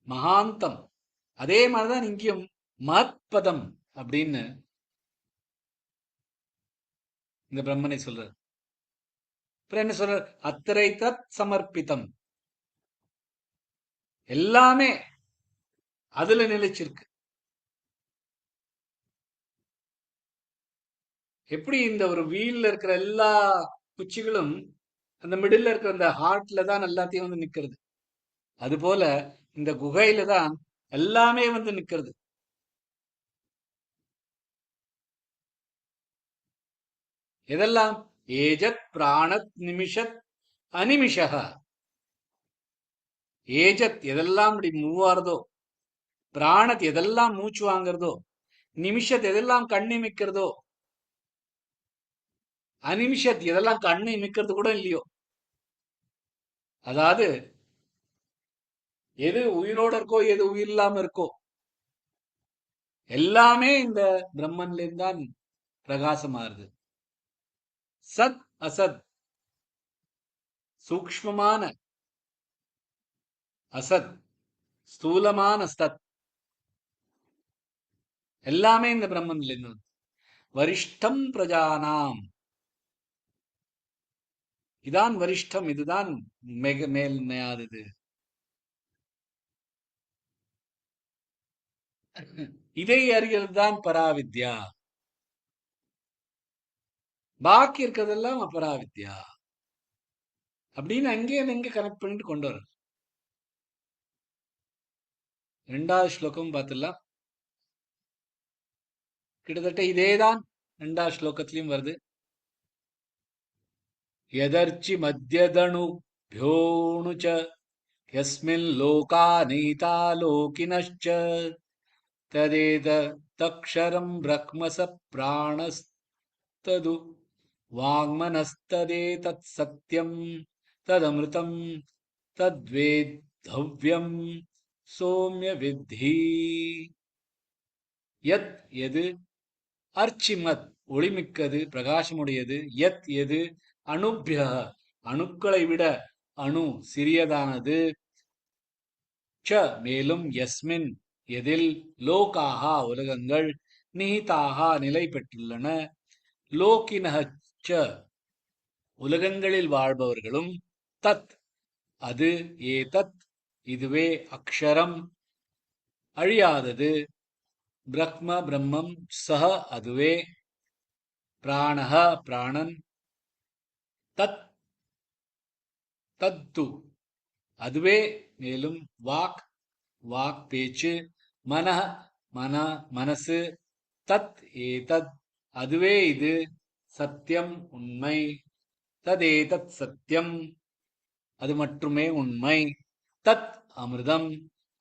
மகாந்தம். அதே மாதிரிதான் இங்கேயும் மத்பதம் அப்படின்னு இந்த பிரம்மனை சொல்றார். அப்புறம் என்ன சொல்றார்? அத்திரை தத் சமர்ப்பித்தம், எல்லாமே அதுல நிலைச்சிருக்கு. எப்படி இந்த ஒரு வீல்ல இருக்கிற எல்லா குச்சிகளும் அந்த மிடில்ல இருக்கிற அந்த ஹார்ட்ல தான் எல்லாத்தையும் வந்து நிக்கிறது. அது போல இந்த குகையில தான் எல்லாமே வந்து நிக்கிறது. எதெல்லாம்? ஏஜத் பிராணத் நிமிஷத் அனிமிஷக. ஏஜத் எதெல்லாம் இப்படி மூவ் ஆறதோ, பிராணத் எதெல்லாம் மூச்சு வாங்குறதோ, நிமிஷத் எதெல்லாம் கண்ணு மிக்கிறதோ, அனிமிஷத் எதெல்லாம் கண்ணு மிக்கிறது கூட இல்லையோ, அதாவது எது உயிரோட இருக்கோ எது உயிர் இல்லாம இருக்கோ எல்லாமே இந்த பிரம்மன்ல தான் பிரகாசமாறுது. சத் அசத், சூக்ஷ்மமான அசத், ஸ்தூலமான சத், எல்லாமே இந்த பிரம்மன்ல இருந்து. வரிஷ்டம் பிரஜானாம், இதான் வரிஷ்டம், இதுதான் மேல்மையாதது. இதை அறியல் தான் பராவித்யா. பாக்கி இருக்கிறதெல்லாம் அபராவித்யா அப்படின்னு அங்கேயே எங்க கனெக்ட் பண்ணிட்டு கொண்டு வர. ரெண்டாவது ஸ்லோகம் பார்த்துடலாம். கிட்டத்தட்ட இதேதான் ரெண்டாவது ஸ்லோகத்திலையும் வருது. யதர்ச்சி மத்தியதனு பியோணுச்ச यस्मिन् लोका नीता लोकिनश्च तदेतदक्षरं ब्रह्म स प्राणस्तदु वाङ्मनस्तदेतत् सत्यं तदमृतं तद्वेद्धव्यं सौम्य विद्धि यत् यது அர்ச்சிமத் ஒளிமிக்கது பிரகாசமுடையது யத் எது அணுபிய அணுக்களை விட அணு சிறியதானது ச மேலும் யஸ்மின் எதில் லோகாகா உலகங்கள் நிஹிதாகா நிலை பெற்றுள்ளன லோகினஹ ச உலகங்களில் வாழ்பவர்களும் தத் அது ஏதத் இதுவே அக்ஷரம் அழியாதது பிரக்ம பிரம்மம் சஹ அதுவே பிராணஹ பிராணன் தத் தத்து அதுவே மேலும் வாக் வாக் பேச்சு மனஹ மன மனசு தத் ஏதத் அதுவே இது சத்தியம் உண்மை ததேதத் சத்தியம் அது மட்டுமே உண்மை தத் அமிர்தம்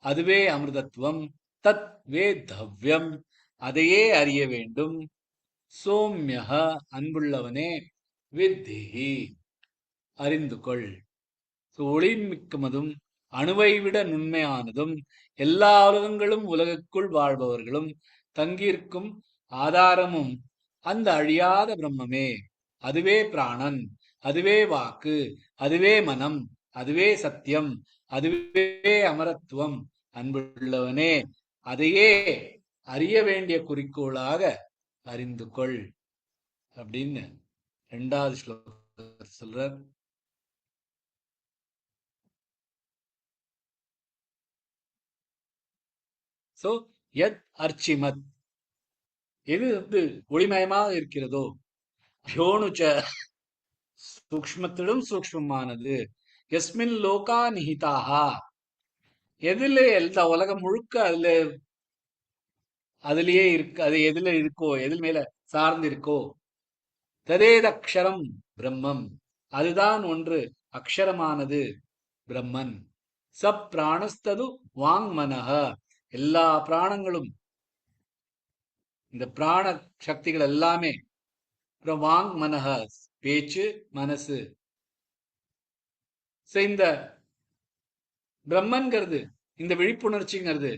அதுவே அமிர்தத்துவம் தத் வேத்தவ்யம் அதையே அறிய வேண்டும் சோம்யஹ அன்புள்ளவனே வித்திஹி அறிந்து கொள் ஒளிமிக்கமதும் அணுவை விட நுண்மையானதும் எல்லா உலகங்களும் உலகுக்குள் வாழ்பவர்களும் தங்கியிருக்கும் ஆதாரமும் அந்த அழியாத பிரம்மமே அதுவே பிராணன் அதுவே வாக்கு அதுவே மனம் அதுவே சத்தியம் அதுவே அமரத்துவம் அன்புள்ளவனே அதையே அறிய வேண்டிய குறிக்கோளாக அறிந்து கொள் அப்படின்னு 2வது ஸ்லோகம் சொல்றார். சோ யத் அர்ச்சிமத் எது ஒளிமயமாக இருக்கிறதோ யோனுச்ச சூக்ஷ்மத்திலும் சூக்ஷ்மமானது எஸ்மின் லோகா நிஹிதாகா எதுல எல்லா உலகம் முழுக்க அதுலயே இருக்கு அது எதுல இருக்கோ எதில் மேல சார்ந்து இருக்கோ ததேத அக்ஷரம் பிரம்மம் அதுதான் ஒன்று அக்ஷரமானது பிரம்மன் சப் பிராணஸ்தது வாங்மனஹ எல்லா பிராணங்களும் இந்த பிராண சக்திகள் எல்லாமே அப்புறம் வாங் மனஹ பேச்சு மனசு இந்த பிரம்மன்கிறது இந்த விழிப்புணர்ச்சிங்கிறது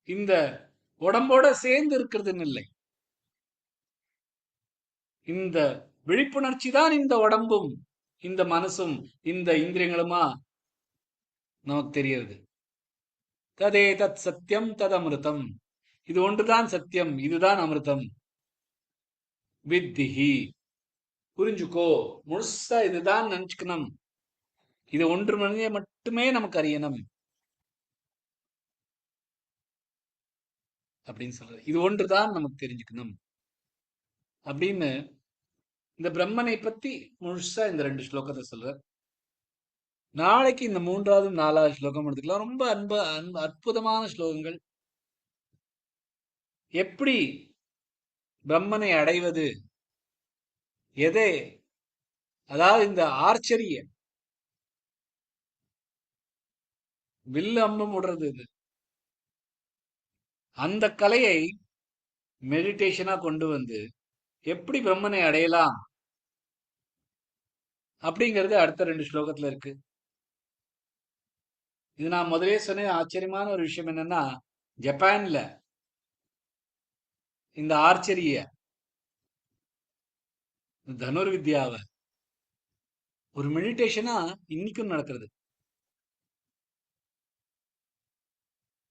இந்த உடம்போட சேர்ந்து இருக்கிறதுன்னு இல்லை. இந்த விழிப்புணர்ச்சி தான் இந்த உடம்பும் இந்த மனசும் இந்த இந்திரியங்களுமா நமக்கு தெரியுது. ததே தத் சத்தியம் தத் அமிர்தம் இது ஒன்றுதான் சத்தியம் இதுதான் அமிர்தம். வித்திஹி புரிஞ்சுக்கோ முழுசா இதுதான் நினைச்சுக்கணும். இது ஒன்று மனித மட்டுமே நமக்கு அறியணும் அப்படின்னு சொல்றது. இது ஒன்றுதான் நமக்கு தெரிஞ்சுக்கணும் அப்படின்னு இந்த பிரம்மனை பத்தி முழுசா இந்த 2 ஸ்லோகத்தை சொல்ற. நாளைக்கு இந்த 3வது 4வது ஸ்லோகம் எடுத்துக்கலாம். ரொம்ப அற்புதமான ஸ்லோகங்கள். எப்படி பிரம்மனை அடைவது, எதை அதாவது இந்த ஆர்ச்சரிய வில்லு அம்பம் விடுறது இது அந்த கலையை மெடிடேஷனா கொண்டு வந்து எப்படி பிரம்மனை அடையலாம் அப்படிங்கிறது அடுத்த 2 ஸ்லோகத்துல இருக்கு. இது நான் முதலே சொன்ன ஆச்சரியமான ஒரு விஷயம் என்னன்னா, ஜப்பான்ல இந்த ஆர்ச்சரிய தனுர் வித்யாவை ஒரு மெடிடேஷனா இன்னைக்கும் நடக்கிறது.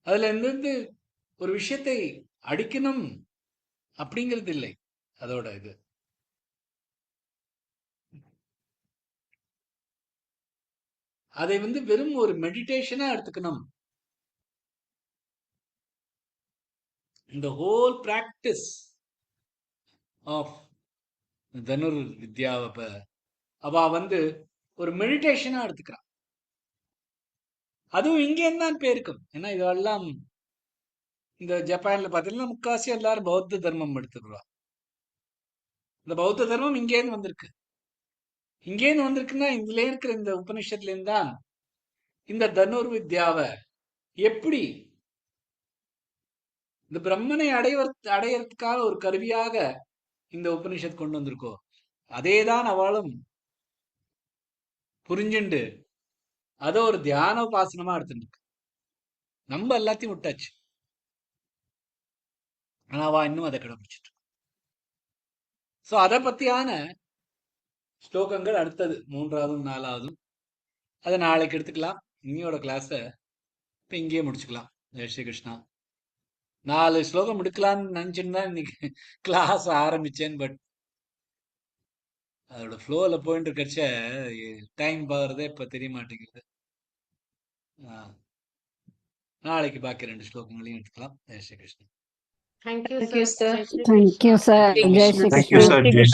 அதுல இருந்து ஒரு விஷயத்தை அடிக்கணும் அப்படிங்கிறது இல்லை அதோட இது. அதை வெறும் ஒரு மெடிடேஷனா எடுத்துக்கணும். இந்த ஹோல் பிராக்டிஸ் ஆஃப் தனுர் வித்யாவை அவ ஒரு மெடிடேஷனா எடுத்துக்கிறான். அதுவும் இங்கே தான் பேருக்கும். ஏன்னா இதெல்லாம் இந்த ஜப்பான்ல பார்த்தீங்கன்னா முக்காசி எல்லாரும் பௌத்த தர்மம் எடுத்துக்கிறோம். இந்த பௌத்த தர்மம் இங்கேருந்து வந்திருக்கு. இங்கேருந்து வந்திருக்குன்னா இதுல இருக்கிற இந்த உபனிஷத்துல இருந்து தான் இந்த தனுர் வித்யாவை எப்படி இந்த பிரம்மனை அடையறதுக்காக ஒரு கருவியாக இந்த உபனிஷத் கொண்டு வந்திருக்கோ அதேதான் அவளும் புரிஞ்சுண்டு அதை ஒரு தியான உபாசனமா எடுத்துருக்கு. நம்ம எல்லாத்தையும் விட்டாச்சு, ஆனா அவ இன்னும் அதை கடைபிடிச்சிட்டு. சோ அதை பத்தியான ஸ்லோகங்கள் அடுத்தது 3ஆவதும் 4ஆவதும் அதை நாளைக்கு எடுத்துக்கலாம். இன்னையோட கிளாஸ இப்ப இங்கேயே முடிச்சுக்கலாம். ஜெய் ஸ்ரீ கிருஷ்ணா. 4 ஸ்லோகம் எடுக்கலாம்னு நினைச்சுன்னு தான் இன்னைக்கு கிளாஸ் ஆரம்பிச்சேன். பட் அதோட ஃப்ளோல போயிட்டு இருக்கச்ச டைம் போகிறதே இப்ப தெரிய மாட்டேங்குது. நாளைக்கு பாக்கி 2 ஸ்லோகங்களையும் எடுத்துக்கலாம். Jai Shri Krishna. Thank you, sir. Thank you, sir. Jai Shri Jai Shri Krishna. Thank you, Krishna. sir. Jai